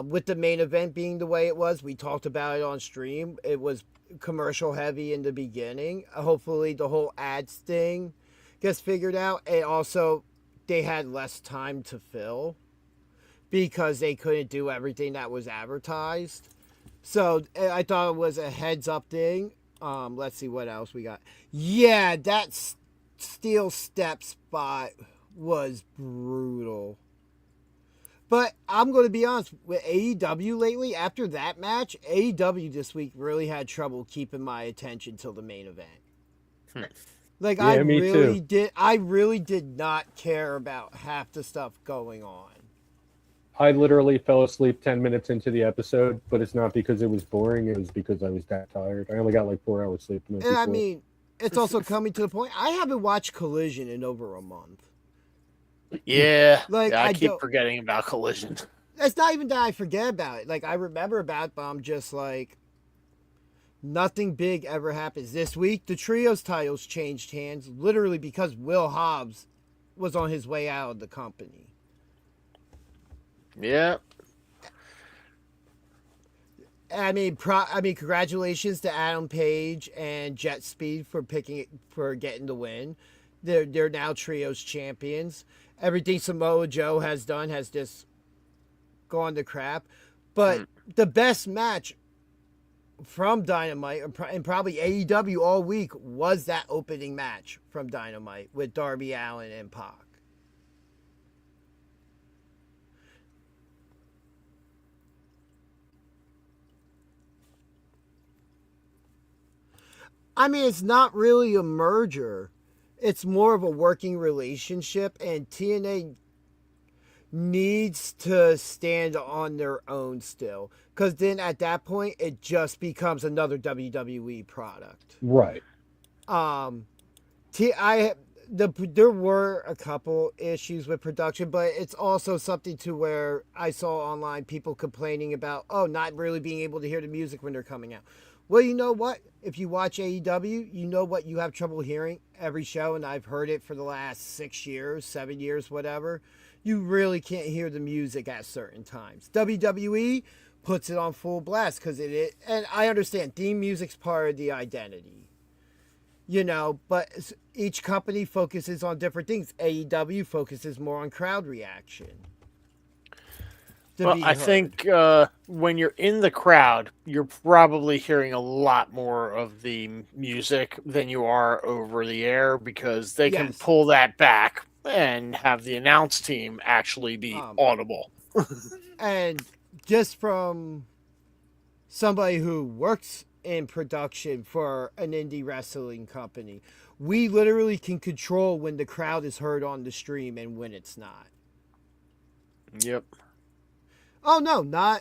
With the main event being the way it was, we talked about it on stream. It was commercial heavy in the beginning. Hopefully the whole ads thing gets figured out. And also, they had less time to fill because they couldn't do everything that was advertised. So I thought it was a heads up thing. Let's see what else we got. Yeah, that steel step spot was brutal. But I'm going to be honest, with AEW lately, after that match, AEW this week really had trouble keeping my attention till the main event. Like Yeah, I me really too. I really did not care about half the stuff going on. I literally fell asleep 10 minutes into the episode, but it's not because it was boring. It was because I was that tired. I only got like 4 hours sleep the night And I before. mean, it's also coming to the point. I haven't watched Collision in over a month. Yeah. Like I I keep don't. forgetting about Collision. It's not even that I forget about it. Like I remember about it, but I'm just like, nothing big ever happens. This week, the trios titles changed hands literally because Will Hobbs was on his way out of the company. Yeah. I mean, congratulations to Adam Page and Jet Speed for getting the win. They're now trios champions. Everything Samoa Joe has done has just gone to crap. But the best match from Dynamite and probably AEW all week was that opening match from Dynamite with Darby Allin and Pac. I mean, it's not really a merger. It's more of a working relationship, and TNA needs to stand on their own still. Because then at that point, it just becomes another WWE product. Right. There were a couple issues with production, but it's also something to where I saw online people complaining about, not really being able to hear the music when they're coming out. Well, you know what? If you watch AEW, you know what you have trouble hearing every show, and I've heard it for the last 6 years, 7 years, whatever. You really can't hear the music at certain times. WWE puts it on full blast because and I understand theme music's part of the identity. But each company focuses on different things. AEW focuses more on crowd reaction. Well, I think when you're in the crowd, you're probably hearing a lot more of the music than you are over the air because they can pull that back and have the announce team actually be audible. And just from somebody who works in production for an indie wrestling company, we literally can control when the crowd is heard on the stream and when it's not. Yep. Oh, no,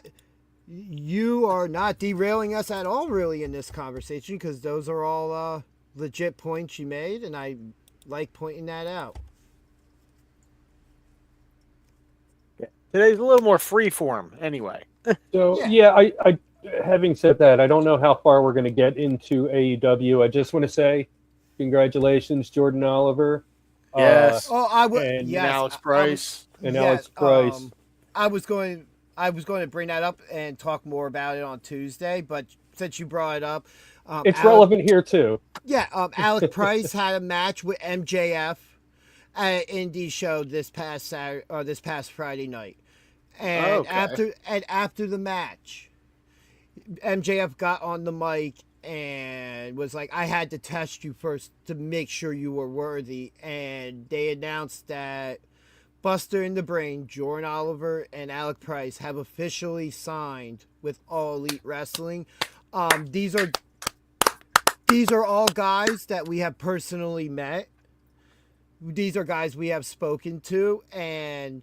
you are not derailing us at all, really, in this conversation, because those are all legit points you made, and I like pointing that out. Today's a little more freeform, anyway. So, I having said that, I don't know how far we're going to get into AEW. I just want to say congratulations, Jordan Oliver. Yes. I would. And yes, Alex Price. Alex Price. I was going to bring that up and talk more about it on Tuesday, but since you brought it up, it's relevant here too. Yeah, Alex Price had a match with MJF at an indie show this past Friday night, and after the match, MJF got on the mic and was like, "I had to test you first to make sure you were worthy," and they announced that Buster in the Brain, Jordan Oliver, and Alec Price have officially signed with All Elite Wrestling. These are all guys that we have personally met. These are guys we have spoken to, and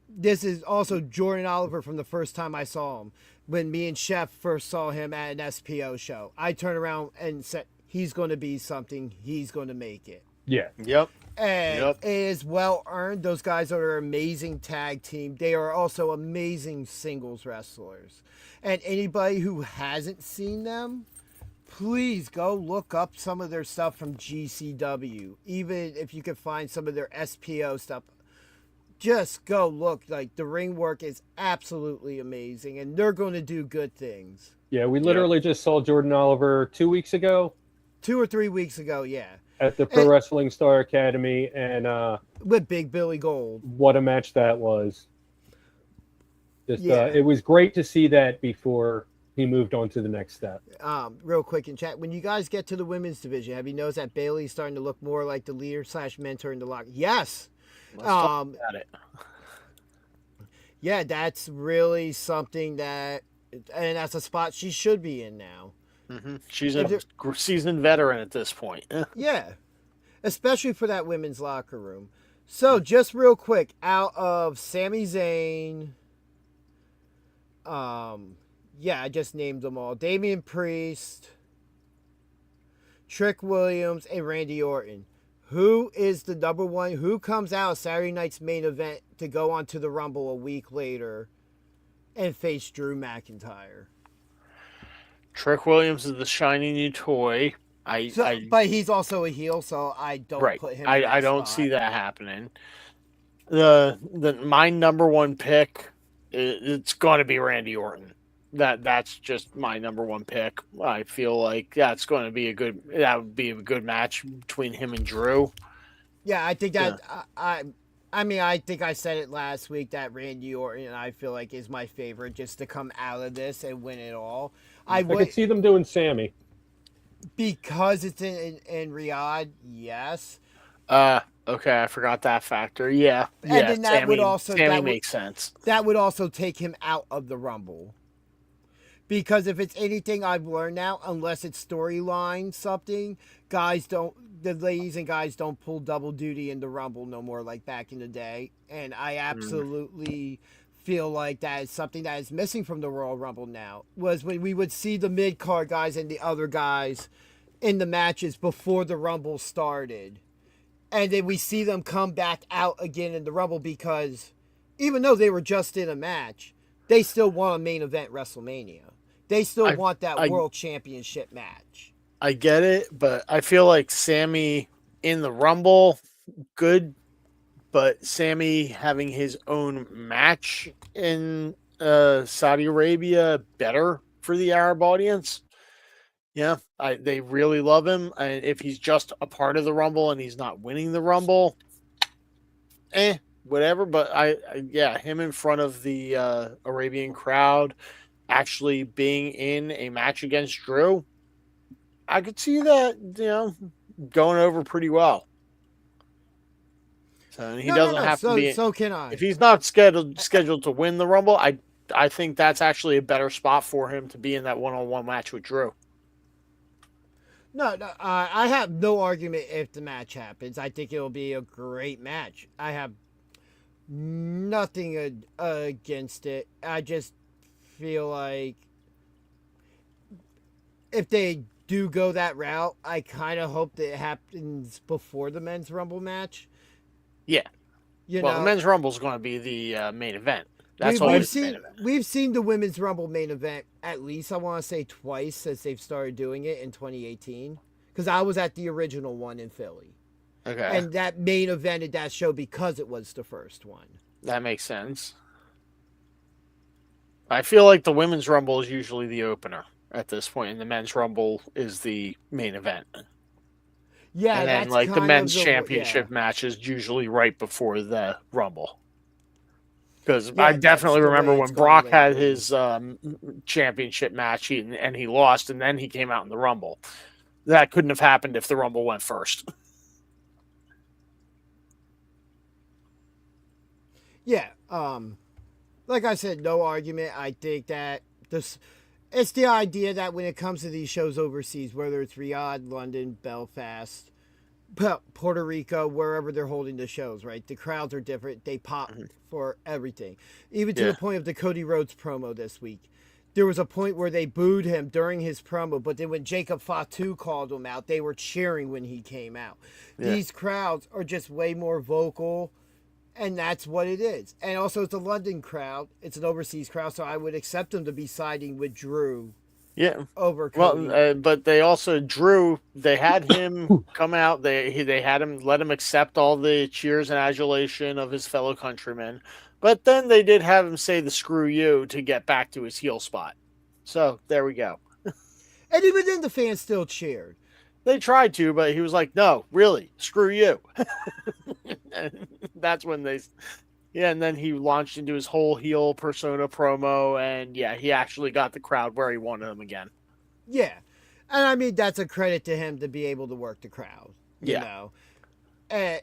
this is also Jordan Oliver from the first time I saw him. When me and Chef first saw him at an SPO show, I turned around and said, he's going to be something. He's going to make it. Yeah. Yep. And it is well earned. Those guys are an amazing tag team. They are also amazing singles wrestlers. And anybody who hasn't seen them, please go look up some of their stuff from GCW. Even if you can find some of their SPO stuff, just go look. Like, the ring work is absolutely amazing, and they're going to do good things. Yeah, we literally just saw Jordan Oliver 2 weeks ago. 2 or 3 weeks ago, yeah. At the Pro Wrestling Star Academy, and with Big Billy Gold. What a match that was. It was great to see that before he moved on to the next step. Real quick in chat, when you guys get to the women's division, have you noticed that Bailey's starting to look more like the leader / mentor in the locker? Yes. Let's talk about it. Yeah, that's really something and that's a spot she should be in now. Mm-hmm. She's a seasoned veteran at this point. Yeah. especially for that women's locker room. So just real quick, out of Sami Zayn, I just named them all. Damian Priest, Trick Williams, and Randy Orton. Who is the number one? Who comes out Saturday night's main event to go on to the Rumble a week later and face Drew McIntyre? Trick Williams is the shiny new toy. But he's also a heel, so I don't put him in that I don't spot. see that happening. My number one pick, it's going to be Randy Orton. That's just my number one pick. I feel like that would be a good match between him and Drew. Yeah, I think that I think I said it last week that Randy Orton, I feel like, is my favorite just to come out of this and win it all. I could see them doing Sammy. Because it's in Riyadh, yes. Okay, I forgot that factor. Yeah. And then that Sammy makes sense. That would also take him out of the Rumble. Because if it's anything I've learned now, unless it's storyline something, the ladies and guys don't pull double duty in the Rumble no more like back in the day. And I absolutely feel like that is something that is missing from the Royal Rumble now. Was when we would see the mid-card guys and the other guys in the matches before the Rumble started. And then we see them come back out again in the Rumble because even though they were just in a match, they still want a main event WrestleMania. They still want that World Championship match. I get it, but I feel like Sammy in the Rumble, good, but Sammy having his own match in Saudi Arabia, better for the Arab audience. Yeah, they really love him. And if he's just a part of the Rumble and he's not winning the Rumble, whatever. But him in front of the Arabian crowd, actually being in a match against Drew, I could see that, going over pretty well. So he doesn't have to be. So can I. If he's not scheduled to win the Rumble, I think that's actually a better spot for him to be in that one-on-one match with Drew. No, I have no argument if the match happens. I think it'll be a great match. I have nothing against it. I just feel like if they do go that route, I kind of hope that it happens before the men's Rumble match. Yeah. The men's Rumble is going to be the main event. We've seen the women's Rumble main event at least, I want to say, twice since they've started doing it in 2018. Because I was at the original one in Philly. Okay. And that main evented that show because it was the first one. That makes sense. I feel like the women's Rumble is usually the opener at this point, and the men's Rumble is the main event. Yeah, and then that's the men's championship match is usually right before the Rumble. Because I definitely remember when Brock had his championship match and he lost, and then he came out in the Rumble. That couldn't have happened if the Rumble went first. Yeah, like I said, no argument. I think that it's the idea that when it comes to these shows overseas, whether it's Riyadh, London, Belfast, Puerto Rico, wherever they're holding the shows, right? The crowds are different. They pop for everything. Even to the point of the Cody Rhodes promo this week. There was a point where they booed him during his promo, but then when Jacob Fatu called him out, they were cheering when he came out. Yeah. These crowds are just way more vocal, and that's what it is. And also, it's a London crowd. It's an overseas crowd, so I would accept them to be siding with Drew. Yeah. Over Cody. Well, but they also they had him come out. They had him let him accept all the cheers and adulation of his fellow countrymen. But then they did have him say the "screw you" to get back to his heel spot. So there we go. And even then, the fans still cheered. They tried to, but he was like, "No, really, screw you." That's when and then he launched into his whole heel persona promo, and he actually got the crowd where he wanted them again. Yeah, and I mean that's a credit to him to be able to work the crowd. You know, and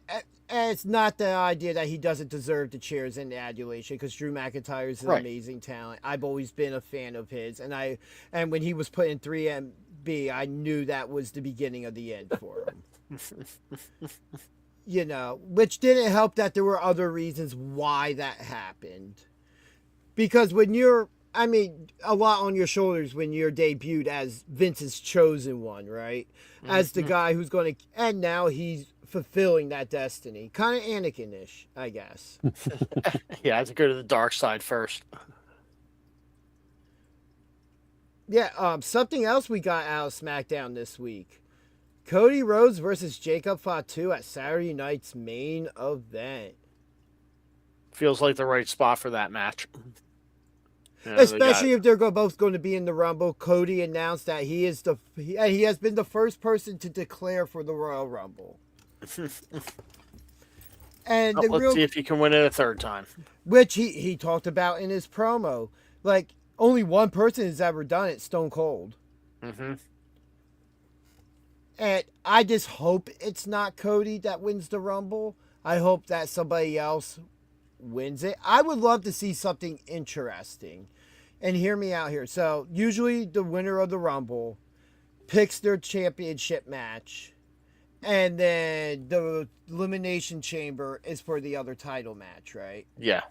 it's not the idea that he doesn't deserve the cheers and the adulation, because Drew McIntyre is an amazing talent. I've always been a fan of his, and when he was put in 3MB, I knew that was the beginning of the end for him. You know, which didn't help that there were other reasons why that happened. Because when you're, I mean, a lot on your shoulders when you're debuted as Vince's chosen one, right? As the guy who's going to, and now he's fulfilling that destiny. Kind of Anakin-ish, I guess. Yeah, I have to go to the dark side first. Yeah, something else we got out of SmackDown this week. Cody Rhodes versus Jacob Fatu at Saturday night's main event. Feels like the right spot for that match. You know, Especially if they're both going to be in the Rumble. Cody announced that he has been the first person to declare for the Royal Rumble. And let's see if he can win it a third time. Which he talked about in his promo. Like, only one person has ever done it, Stone Cold. Mm-hmm. And I just hope it's not Cody that wins the Rumble. I hope that somebody else wins it. I would love to see something interesting. And hear me out here. So, usually the winner of the Rumble picks their championship match. And then the Elimination Chamber is for the other title match, right? Yeah.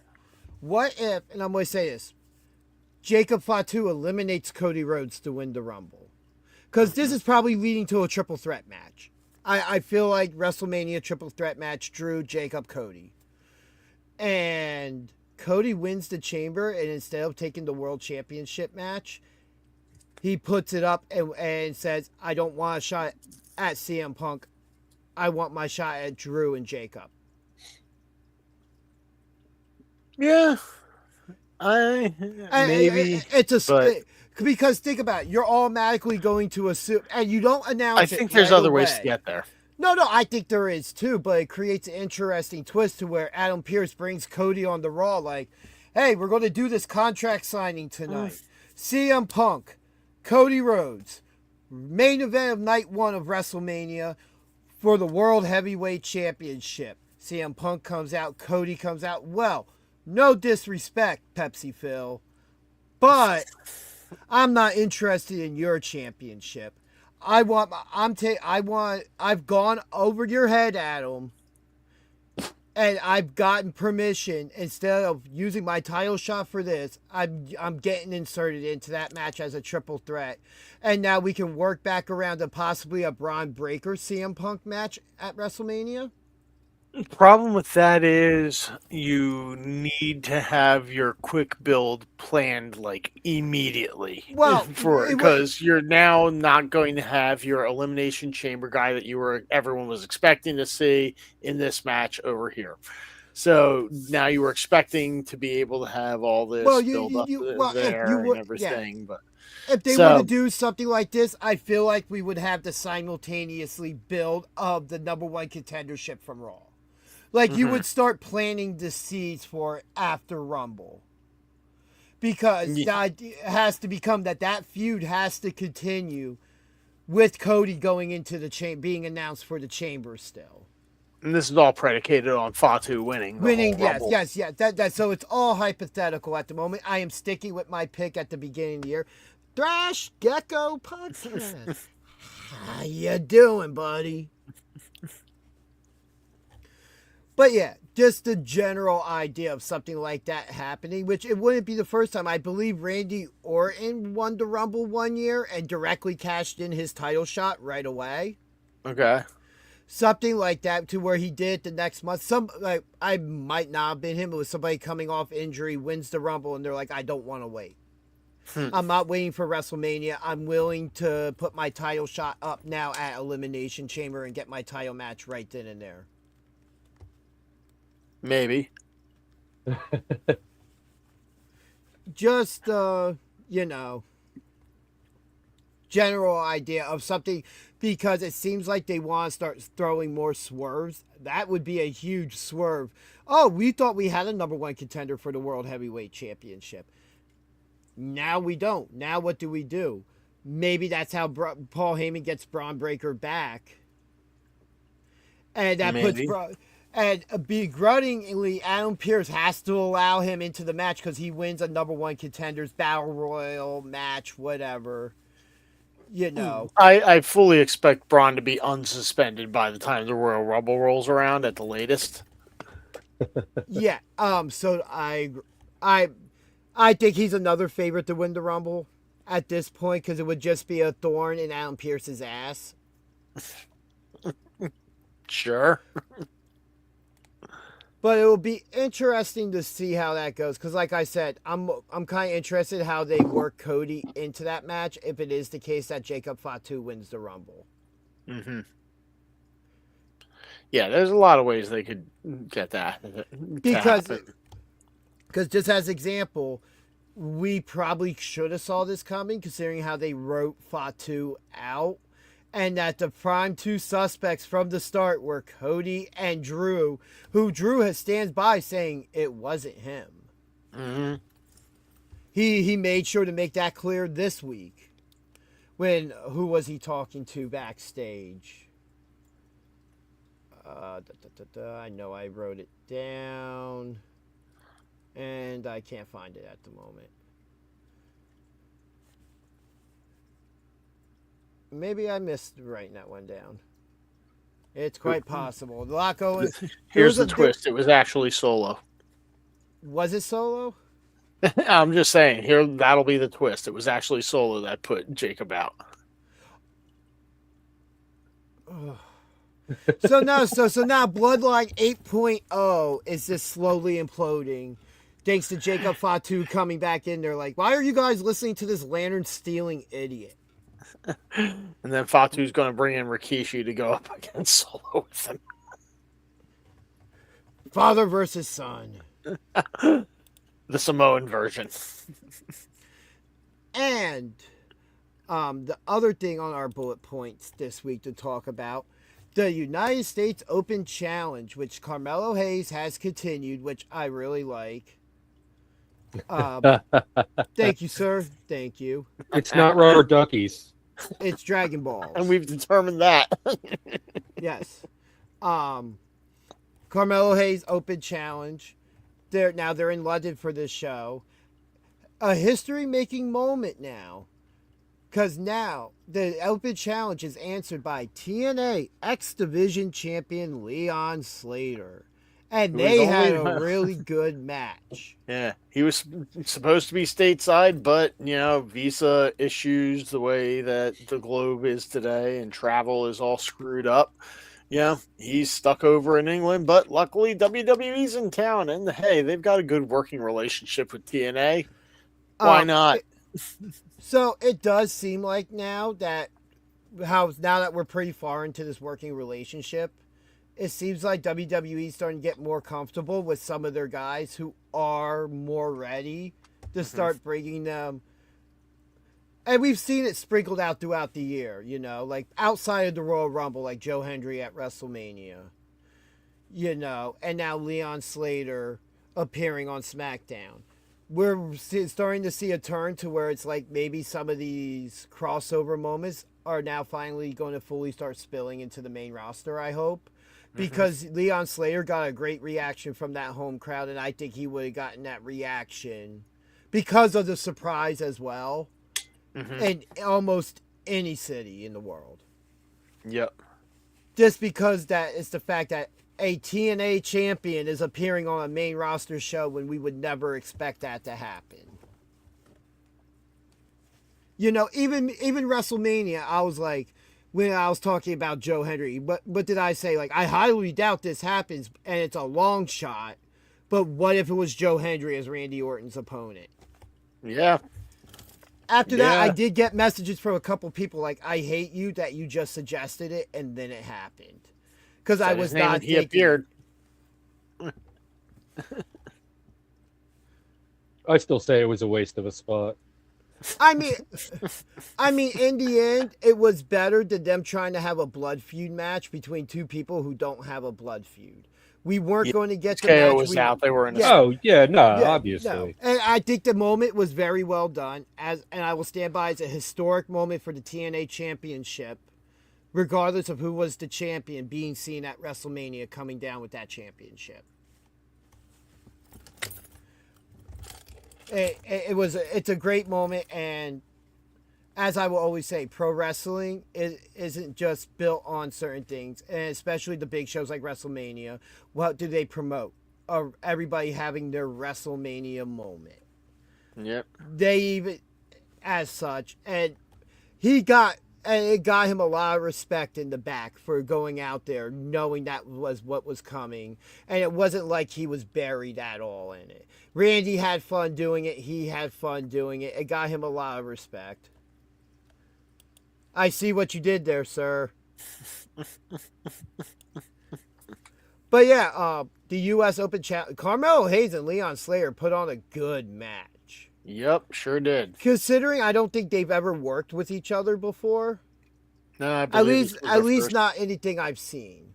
What if, and I'm going to say this, Jacob Fatu eliminates Cody Rhodes to win the Rumble? Because this is probably leading to a triple threat match. I feel like WrestleMania triple threat match, Drew, Jacob, Cody. And Cody wins the chamber, and instead of taking the World Championship match, he puts it up and says, I don't want a shot at CM Punk. I want my shot at Drew and Jacob. Yeah. Maybe. Because think about it, you're automatically going to assume, and you don't announce it. I think there's other ways to get there. No, I think there is too, but it creates an interesting twist to where Adam Pearce brings Cody on the Raw, like, hey, we're going to do this contract signing tonight. CM Punk, Cody Rhodes, main event of night 1 of WrestleMania for the World Heavyweight Championship. CM Punk comes out, Cody comes out. Well, no disrespect, Pepsi Phil, but I'm not interested in your championship. I've gone over your head, Adam, and I've gotten permission. Instead of using my title shot for this, I'm getting inserted into that match as a triple threat. And now we can work back around to possibly a Braun Breaker CM Punk match at WrestleMania. Problem with that is you need to have your quick build planned like immediately. Well, because you're now not going to have your Elimination Chamber guy that everyone was expecting to see in this match over here. So now you were expecting to be able to have all this build up there and everything, but if they were to do something like this, I feel like we would have to simultaneously build of the number 1 contendership from Raw. Like, you would start planting the seeds for after Rumble. Because the idea has to become that feud has to continue with Cody going into the being announced for the chamber still. And this is all predicated on Fatu winning. Yes. So it's all hypothetical at the moment. I am sticking with my pick at the beginning of the year. Thrash Gecko Podcast. How you doing, buddy? But yeah, just the general idea of something like that happening, which it wouldn't be the first time. I believe Randy Orton won the Rumble one year and directly cashed in his title shot right away. Okay. Something like that to where he did it the next month. I might not have been him. It was somebody coming off injury, wins the Rumble, and they're like, I don't want to wait. I'm not waiting for WrestleMania. I'm willing to put my title shot up now at Elimination Chamber and get my title match right then and there. Maybe. Just, general idea of something, because it seems like they want to start throwing more swerves. That would be a huge swerve. Oh, we thought we had a number 1 contender for the World Heavyweight Championship. Now we don't. Now what do we do? Maybe that's how Paul Heyman gets Braun Breaker back. And that puts... And begrudgingly, Adam Pearce has to allow him into the match because he wins a number 1 contenders battle royal match, whatever. You know, I fully expect Braun to be unsuspended by the time the Royal Rumble rolls around at the latest. yeah. So I think he's another favorite to win the Rumble at this point because it would just be a thorn in Adam Pearce's ass. Sure. But it will be interesting to see how that goes because, like I said, I'm kind of interested how they work Cody into that match if it is the case that Jacob Fatu wins the Rumble. Mm-hmm. Yeah, there's a lot of ways they could get that. Because just as example, we probably should have saw this coming considering how they wrote Fatu out. And that the prime two suspects from the start were Cody and Drew, who Drew stands by saying it wasn't him. Mm-hmm. He made sure to make that clear this week. Who was he talking to backstage? I know I wrote it down, and I can't find it at the moment. Maybe I missed writing that one down. It's quite possible. The lot going. Here's the twist. It was actually Solo. Was it Solo? I'm just saying. Here, that'll be the twist. It was actually Solo that put Jacob out. So now Bloodline 8.0 is just slowly imploding, thanks to Jacob Fatu coming back in there. Like, why are you guys listening to this lantern stealing idiot? And then Fatu's going to bring in Rikishi to go up against Solo with him. Father versus son. The Samoan version. And the other thing on our bullet points this week to talk about, the United States Open Challenge, which Carmelo Hayes has continued, which I really like. Thank you, sir. Thank you. It's not rubber duckies. It's Dragon Balls. And we've determined that. Yes. Carmelo Hayes Open Challenge. They're in London for this show. A history-making moment now. Because now the Open Challenge is answered by TNA X Division champion Leon Slater. And they had a really good match. Yeah, he was supposed to be stateside, but, visa issues, the way that the globe is today, and travel is all screwed up. Yeah, he's stuck over in England, but luckily WWE's in town, and hey, they've got a good working relationship with TNA. Why not? So it does seem like now that we're pretty far into this working relationship, it seems like WWE is starting to get more comfortable with some of their guys who are more ready to start bringing them. And we've seen it sprinkled out throughout the year, like outside of the Royal Rumble, like Joe Hendry at WrestleMania, and now Leon Slater appearing on SmackDown. We're starting to see a turn to where it's like maybe some of these crossover moments are now finally going to fully start spilling into the main roster, I hope. Because Leon Slater got a great reaction from that home crowd, and I think he would have gotten that reaction because of the surprise as well in almost any city in the world. Yep. Just because that is the fact that a TNA champion is appearing on a main roster show when we would never expect that to happen. Even WrestleMania, I was like, when I was talking about Joe Hendry, what did I say? Like, I highly doubt this happens, and it's a long shot, but what if it was Joe Hendry as Randy Orton's opponent? Yeah. After that, I did get messages from a couple people like, I hate you that you just suggested it, and then it happened. Because I was not he appeared. I still say it was a waste of a spot. I mean, in the end, it was better than them trying to have a blood feud match between two people who don't have a blood feud. We weren't going to get the KO match. Was out. They were in. Obviously. No. And I think the moment was very well done, and I will stand by as a historic moment for the TNA Championship, regardless of who was the champion, being seen at WrestleMania coming down with that championship. It's a great moment, and as I will always say, pro wrestling isn't just built on certain things, and especially the big shows like WrestleMania. What do they promote? Everybody having their WrestleMania moment. Yep. They even, as such, and it got him a lot of respect in the back for going out there knowing that was what was coming, and it wasn't like he was buried at all in it. Randy had fun doing it. He had fun doing it. It got him a lot of respect. I see what you did there, sir. But yeah, the U.S. Open Carmelo Hayes and Leon Slater put on a good match. Yep, sure did. Considering I don't think they've ever worked with each other before. No, I At believe least not anything I've seen.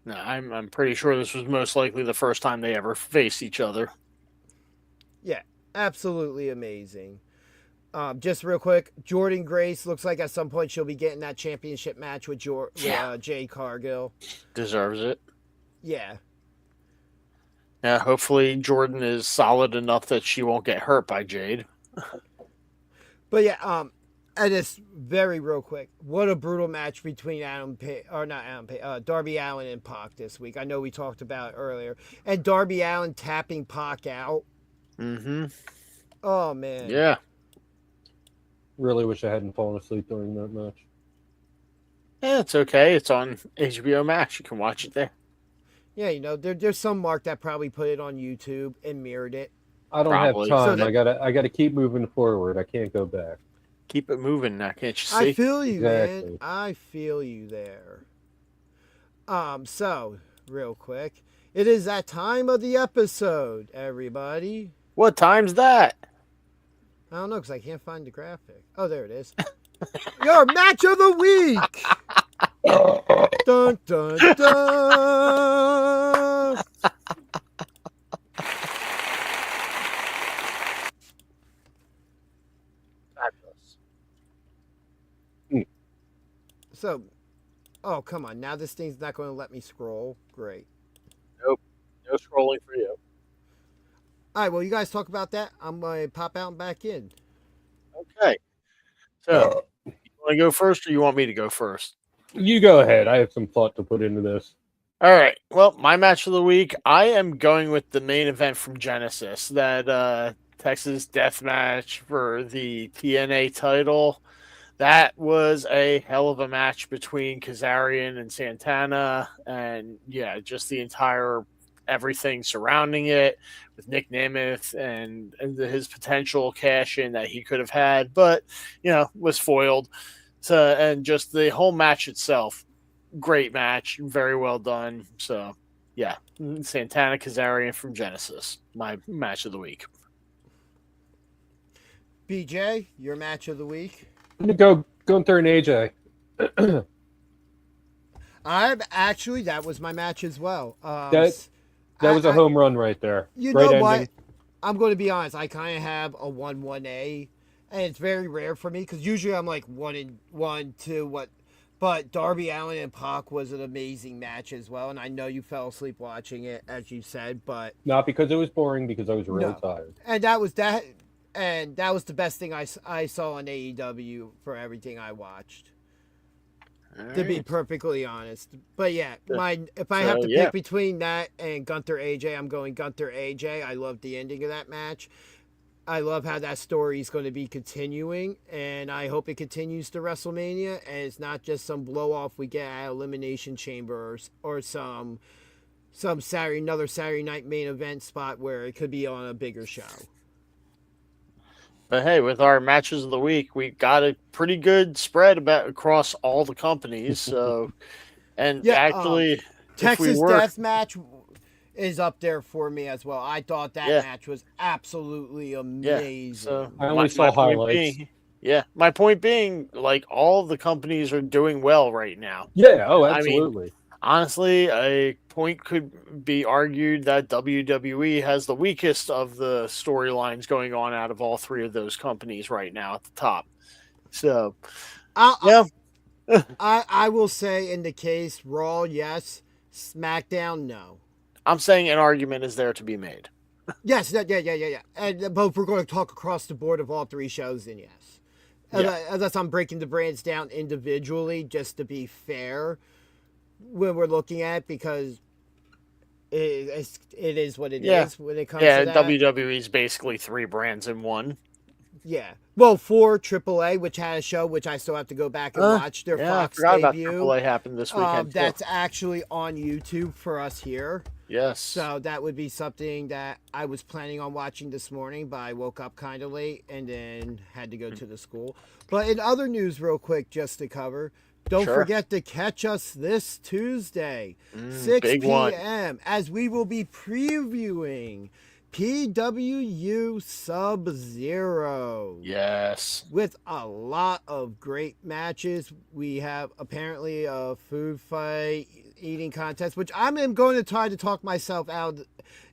No, I'm pretty sure this was most likely the first time they ever faced each other. Yeah, absolutely amazing. Just real quick, Jordan Grace looks like at some point she'll be getting that championship match with Jade Cargill. Deserves it. Yeah. Yeah, hopefully Jordan is solid enough that she won't get hurt by Jade. But yeah, and it's very real quick. What a brutal match between Darby Allin and Pac this week. I know we talked about it earlier. And Darby Allin tapping Pac out. Mm-hmm. Oh, man. Yeah. Really wish I hadn't fallen asleep during that match. Yeah, it's okay. It's on HBO Max. You can watch it there. Yeah, you know, there's some mark that probably put it on YouTube and mirrored it. I don't Probably. have time. So I gotta keep moving forward. I can't go back. Keep it moving now, can't you see? I feel you, Exactly. man. I feel you there. So, real quick, it is that time of the episode, everybody. What time's that? I don't know, because I can't find the graphic. Oh, there it is. Your match of the week! Dun, dun, dun! So, oh, come on. Now this thing's not going to let me scroll. Great. Nope. No scrolling for you. All right, well, you guys talk about that. I'm going to pop out and back in. Okay. So, you want to go first or you want me to go first? You go ahead. I have some thought to put into this. All right. Well, my match of the week, I am going with the main event from Genesis, that Texas Death Match for the TNA title. That was a hell of a match between Kazarian and Santana, and yeah, just the entire everything surrounding it with Nick Nemeth and his potential cash in that he could have had, but was foiled. So, and just the whole match itself, great match, very well done. So, yeah, Santana Kazarian from Genesis, my match of the week. BJ, your match of the week. I'm gonna go Gunther and AJ. That was my match as well. That was a home run right there. You Great know what? ending. I'm going to be honest. I kind of have a 1-1A, and it's very rare for me because usually I'm like 1-1-2. But Darby Allin and Pac was an amazing match as well, and I know you fell asleep watching it, as you said, but Not because it was boring, because I was real No. tired. and that was that. And that was the best thing I saw on AEW for everything I watched, to be perfectly honest. But yeah, if I have to pick between that and Gunther AJ, I'm going Gunther AJ. I love the ending of that match. I love how that story is going to be continuing, and I hope it continues to WrestleMania, and it's not just some blow-off we get at Elimination Chamber or some another Saturday night main event spot where it could be on a bigger show. But hey, with our matches of the week, we got a pretty good spread across all the companies. So, and actually, Texas Death Match is up there for me as well. I thought that match was absolutely amazing. So I only saw highlights. My point being, like, all of the companies are doing well right now. Yeah, absolutely. Honestly, a point could be argued that WWE has the weakest of the storylines going on out of all three of those companies right now at the top. So, I will say in the case Raw, yes. Smackdown, no. I'm saying an argument is there to be made. Yes, yeah. But if we're going to talk across the board of all three shows, then yes. Unless I'm breaking the brands down individually, just to be fair when we're looking at it, because it is what it is when it comes to that. WWE is basically 3 brands in one. Yeah. Well, for AAA, which had a show, which I still have to go back and watch their Fox I forgot debut. about AAA happened this weekend. That's actually on YouTube for us here. Yes. So that would be something that I was planning on watching this morning, but I woke up kind of late and then had to go to the school. But in other news, real quick, just to cover, don't forget to catch us this Tuesday, 6 p.m., as we will be previewing PWU Sub-Zero. Yes. With a lot of great matches. We have apparently a food fight, eating contest, which I'm going to try to talk myself out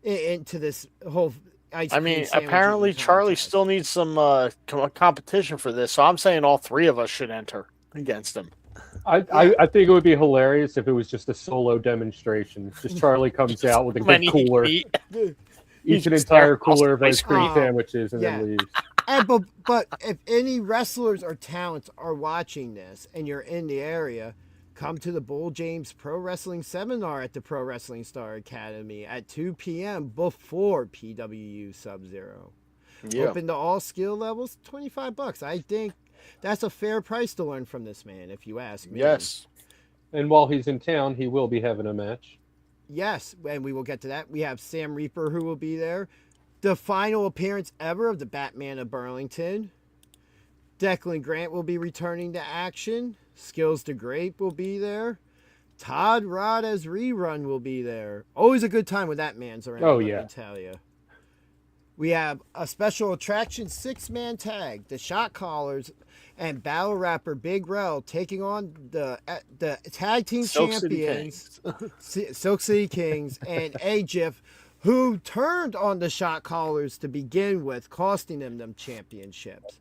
into this whole apparently Charlie still needs some competition for this, so I'm saying all 3 of us should enter against him. I think it would be hilarious if it was just a solo demonstration. Just Charlie comes out with a good cooler. Eats an entire cooler of ice cream sandwiches and then leaves. But if any wrestlers or talents are watching this and you're in the area, come to the Bull James Pro Wrestling Seminar at the Pro Wrestling Star Academy at 2 p.m. before PWU Sub-Zero. Yeah. Open to all skill levels, $25. I think that's a fair price to learn from this man, if you ask me. Yes. And while he's in town, he will be having a match. Yes, and we will get to that. We have Sam Reaper who will be there. The final appearance ever of the Batman of Burlington. Declan Grant will be returning to action. Skills to Grape will be there. Todd Rod as Rerun will be there. Always a good time when that man's around. Oh, yeah. I tell you. We have a special attraction 6-man tag. The Shot Callers and Battle Rapper Big Rel taking on the tag team champions, Silk City Kings, and AJIF, who turned on the Shot Callers to begin with, costing them championships.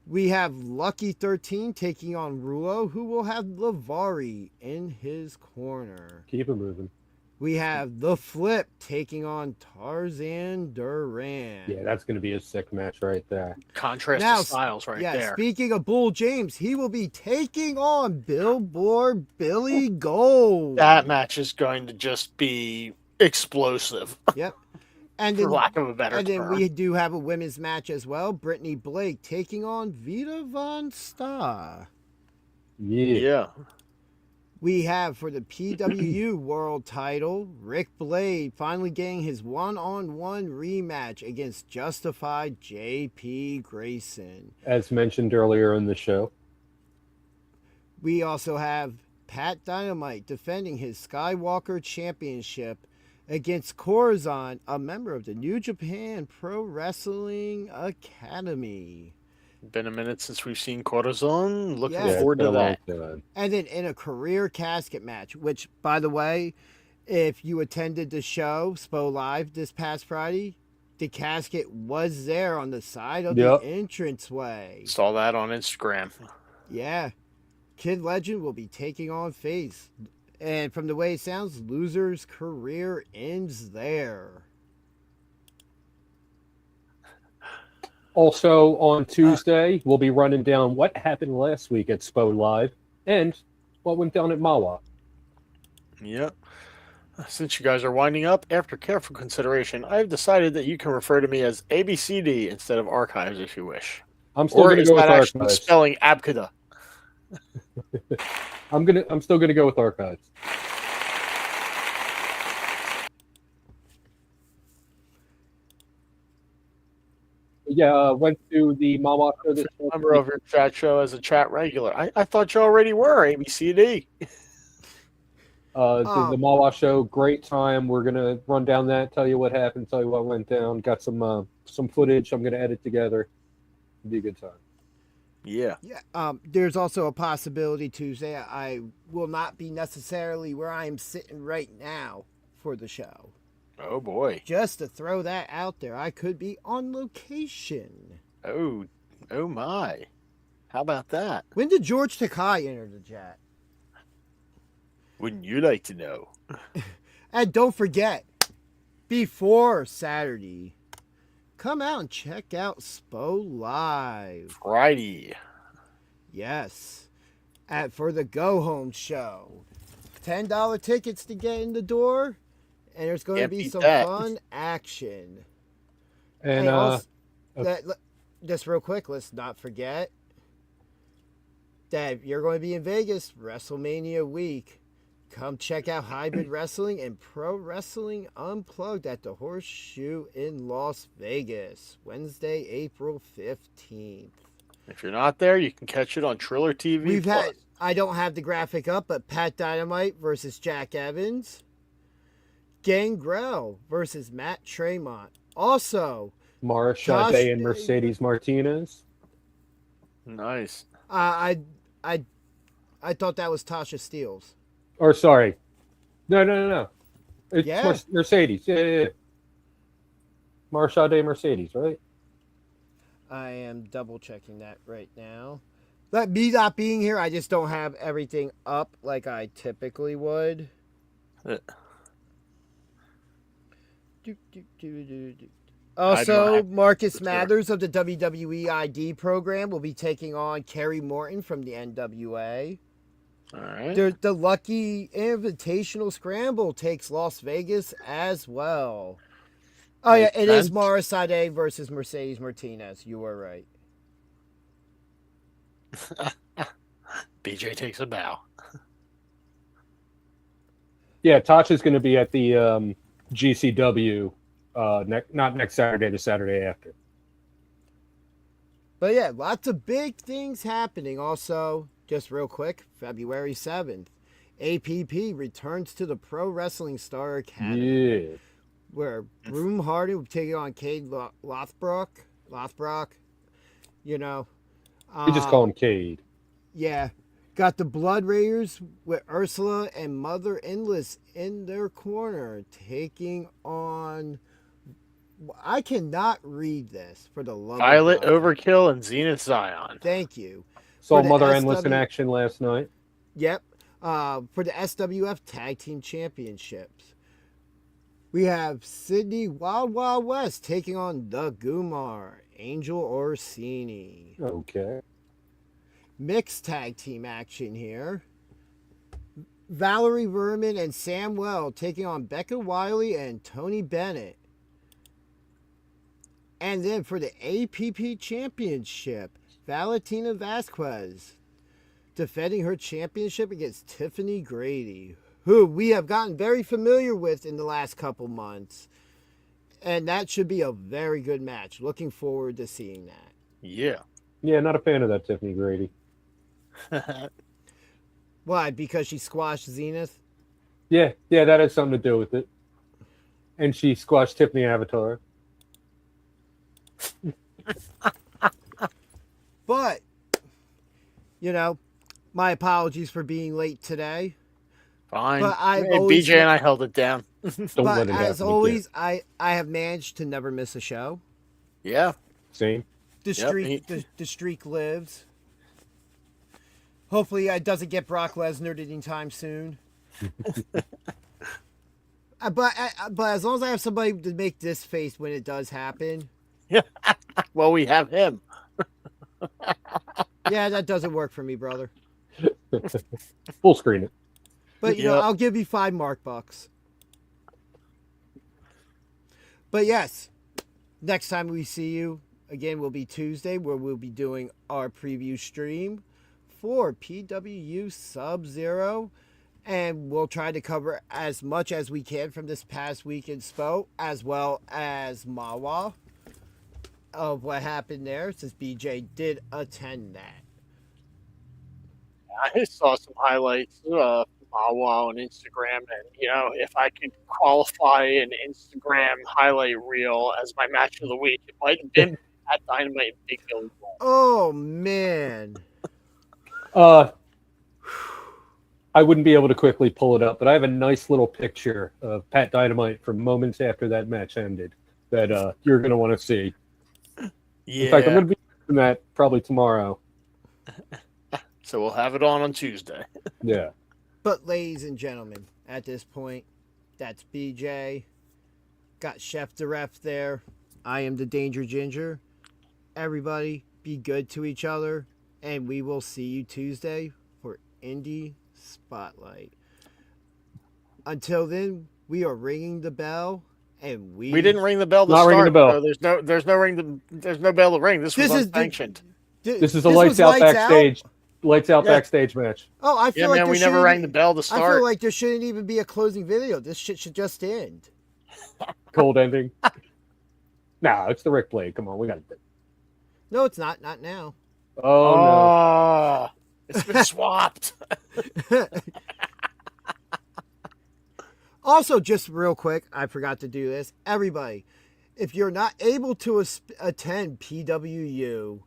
We have Lucky 13 taking on Rulo, who will have Lavari in his corner. Keep it moving. We have The Flip taking on Tarzan Duran. Yeah, that's going to be a sick match right there. Contrast to styles right there. Speaking of Bull James, he will be taking on Billboard Billy Gold. That match is going to just be explosive. Yep. And for lack of a better term. And then we do have a women's match as well. Brittany Blake taking on Vita Von Starr. Yeah. We have for the PWU World title, Rick Blade finally getting his one-on-one rematch against Justified JP Grayson. As mentioned earlier in the show. We also have Pat Dynamite defending his Skywalker Championship against Corazon, a member of the New Japan Pro Wrestling Academy. Been a minute since we've seen Corazon. Looking forward to that. And then in a career casket match, which, by the way, if you attended the show, SPO Live, this past Friday, the casket was there on the side of the entranceway. Saw that on Instagram. Yeah. Kid Legend will be taking on Face. And from the way it sounds, Loser's career ends there. Also on Tuesday, we'll be running down what happened last week at SPO Live and what went down at Mawa. Yep. Since you guys are winding up, after careful consideration, I've decided that you can refer to me as ABCD instead of Archives if you wish. I'm still going to go with Archives. Spelling Abkada. I'm still going to go with Archives. Yeah, went to the Mawa show this member of your chat show as a chat regular. I thought you already were ABCD. The Mawa show, great time. We're gonna run down that, tell you what happened, tell you what went down. Got some footage I'm gonna edit together. It'll be a good time. Yeah. There's also a possibility Tuesday I will not be necessarily where I am sitting right now for the show. Oh boy. Just to throw that out there, I could be on location. Oh my. How about that? When did George Takai enter the chat? Wouldn't you like to know? And don't forget, before Saturday, come out and check out SPO Live. Friday. Yes. For the Go Home show. $10 tickets to get in the door. And there's going to Can't be beat some that. fun action. And Hey, also, just real quick, let's not forget that you're going to be in Vegas WrestleMania week. Come check out Hybrid Wrestling and Pro Wrestling Unplugged at the Horseshoe in Las Vegas, Wednesday, April 15th. If you're not there, you can catch it on Triller TV. I don't have the graphic up, but Pat Dynamite versus Jack Evans. Gangrel versus Matt Tremont. Also, Marsha Day and Mercedes Martinez. Nice. I thought that was Tasha Steelz. Or sorry, no. It's Yeah. Mercedes. Yeah. Marsha Day Mercedes, right? I am double checking that right now. But me not being here, I just don't have everything up like I typically would. Also, Marcus Mathers of the WWE ID program will be taking on Kerry Morton from the NWA. All right. The Lucky Invitational Scramble takes Las Vegas as well. Oh, yeah, it is Mara Sade versus Mercedes Martinez. You were right. BJ takes a bow. Yeah, Tasha's going to be at the GCW not next Saturday, the Saturday after. But yeah, lots of big things happening. Also, just real quick, February 7th, APP returns to the Pro Wrestling Star Academy. Yeah. Where Broom Hardy will be taking on Cade Lothbrock. You know. We just call him Cade. Yeah. Got the Blood Raiders with Ursula and Mother Endless in their corner, taking on... I cannot read this for the love Violet of God. Overkill and Zenith Zion. Thank you. Saw Mother Endless in action last night. Yep. For the SWF Tag Team Championships. We have Sydney Wild Wild West taking on the Gumar, Angel Orsini. Okay. Mixed tag team action here. Valerie Verman and Sam Well taking on Becca Wiley and Tony Bennett. And then for the APP Championship, Valentina Vasquez defending her championship against Tiffany Grady, who we have gotten very familiar with in the last couple months. And that should be a very good match. Looking forward to seeing that. Yeah. Yeah, not a fan of that Tiffany Grady. Why? Because she squashed Zenith? Yeah, that has something to do with it. And she squashed Tiffany Avatar. But, you know, my apologies for being late today. Fine. But BJ and I held it down. But as always, I have managed to never miss a show. Yeah. Same. The streak lives. Hopefully, it doesn't get Brock Lesnar anytime soon. But as long as I have somebody to make this face when it does happen. Yeah. Well, we have him. Yeah, that doesn't work for me, brother. Full screen it. But, you know, I'll give you $5 But yes, next time we see you, again, will be Tuesday, where we'll be doing our preview stream for PWU Sub-Zero. And we'll try to cover as much as we can from this past week in SPO, as well as Mawa, of what happened there, since BJ did attend that. I saw some highlights of Mawa on Instagram, and you know, if I could qualify an Instagram highlight reel as my match of the week, it might have been at Dynamite and Big Billy Bull. Oh man. I wouldn't be able to quickly pull it up, but I have a nice little picture of Pat Dynamite from moments after that match ended that you're going to want to see. Yeah. In fact, I'm going to be doing that probably tomorrow. So we'll have it on Tuesday. Yeah. But ladies and gentlemen, at this point, that's BJ. Got Chef the Ref there. I am the Danger Ginger. Everybody, be good to each other. And we will see you Tuesday for Indie Spotlight. Until then, we are ringing the bell, and we didn't ring the bell to Not start. ringing the bell. So there's no bell to ring. This was unsanctioned. This is a lights out backstage. Lights out Yeah. backstage match. Oh, I feel Yeah, like man, there we never shouldn't- rang the bell to I start. feel like there shouldn't even be a closing video. This shit should just end. Cold ending. Nah, it's the Rick Blade. Come on, we got it. No, it's not. Not now. Oh, It's been swapped. Also, just real quick, I forgot to do this. Everybody, if you're not able to attend PWU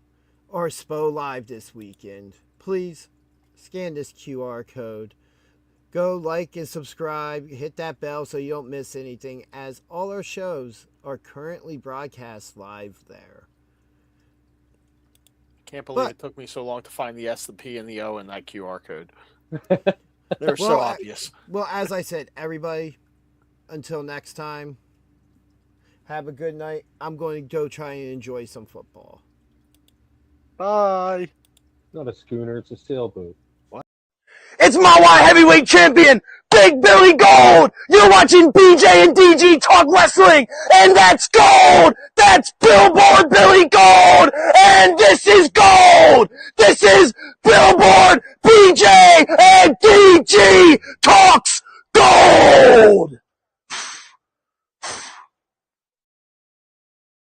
or SPO Live this weekend, please scan this QR code. Go like and subscribe. Hit that bell so you don't miss anything, as all our shows are currently broadcast live there. Can't believe But- it took me so long to find the S, the P, and the O in that QR code. They were so Well, obvious. Well, as I said, everybody, until next time, have a good night. I'm going to go try and enjoy some football. Bye. not a schooner. It's a sailboat. It's my Y Heavyweight Champion, Big Billy Gold. You're watching BJ and DG talk wrestling, and that's gold. That's Billboard Billy Gold, and this is gold. This is Billboard BJ and DG talks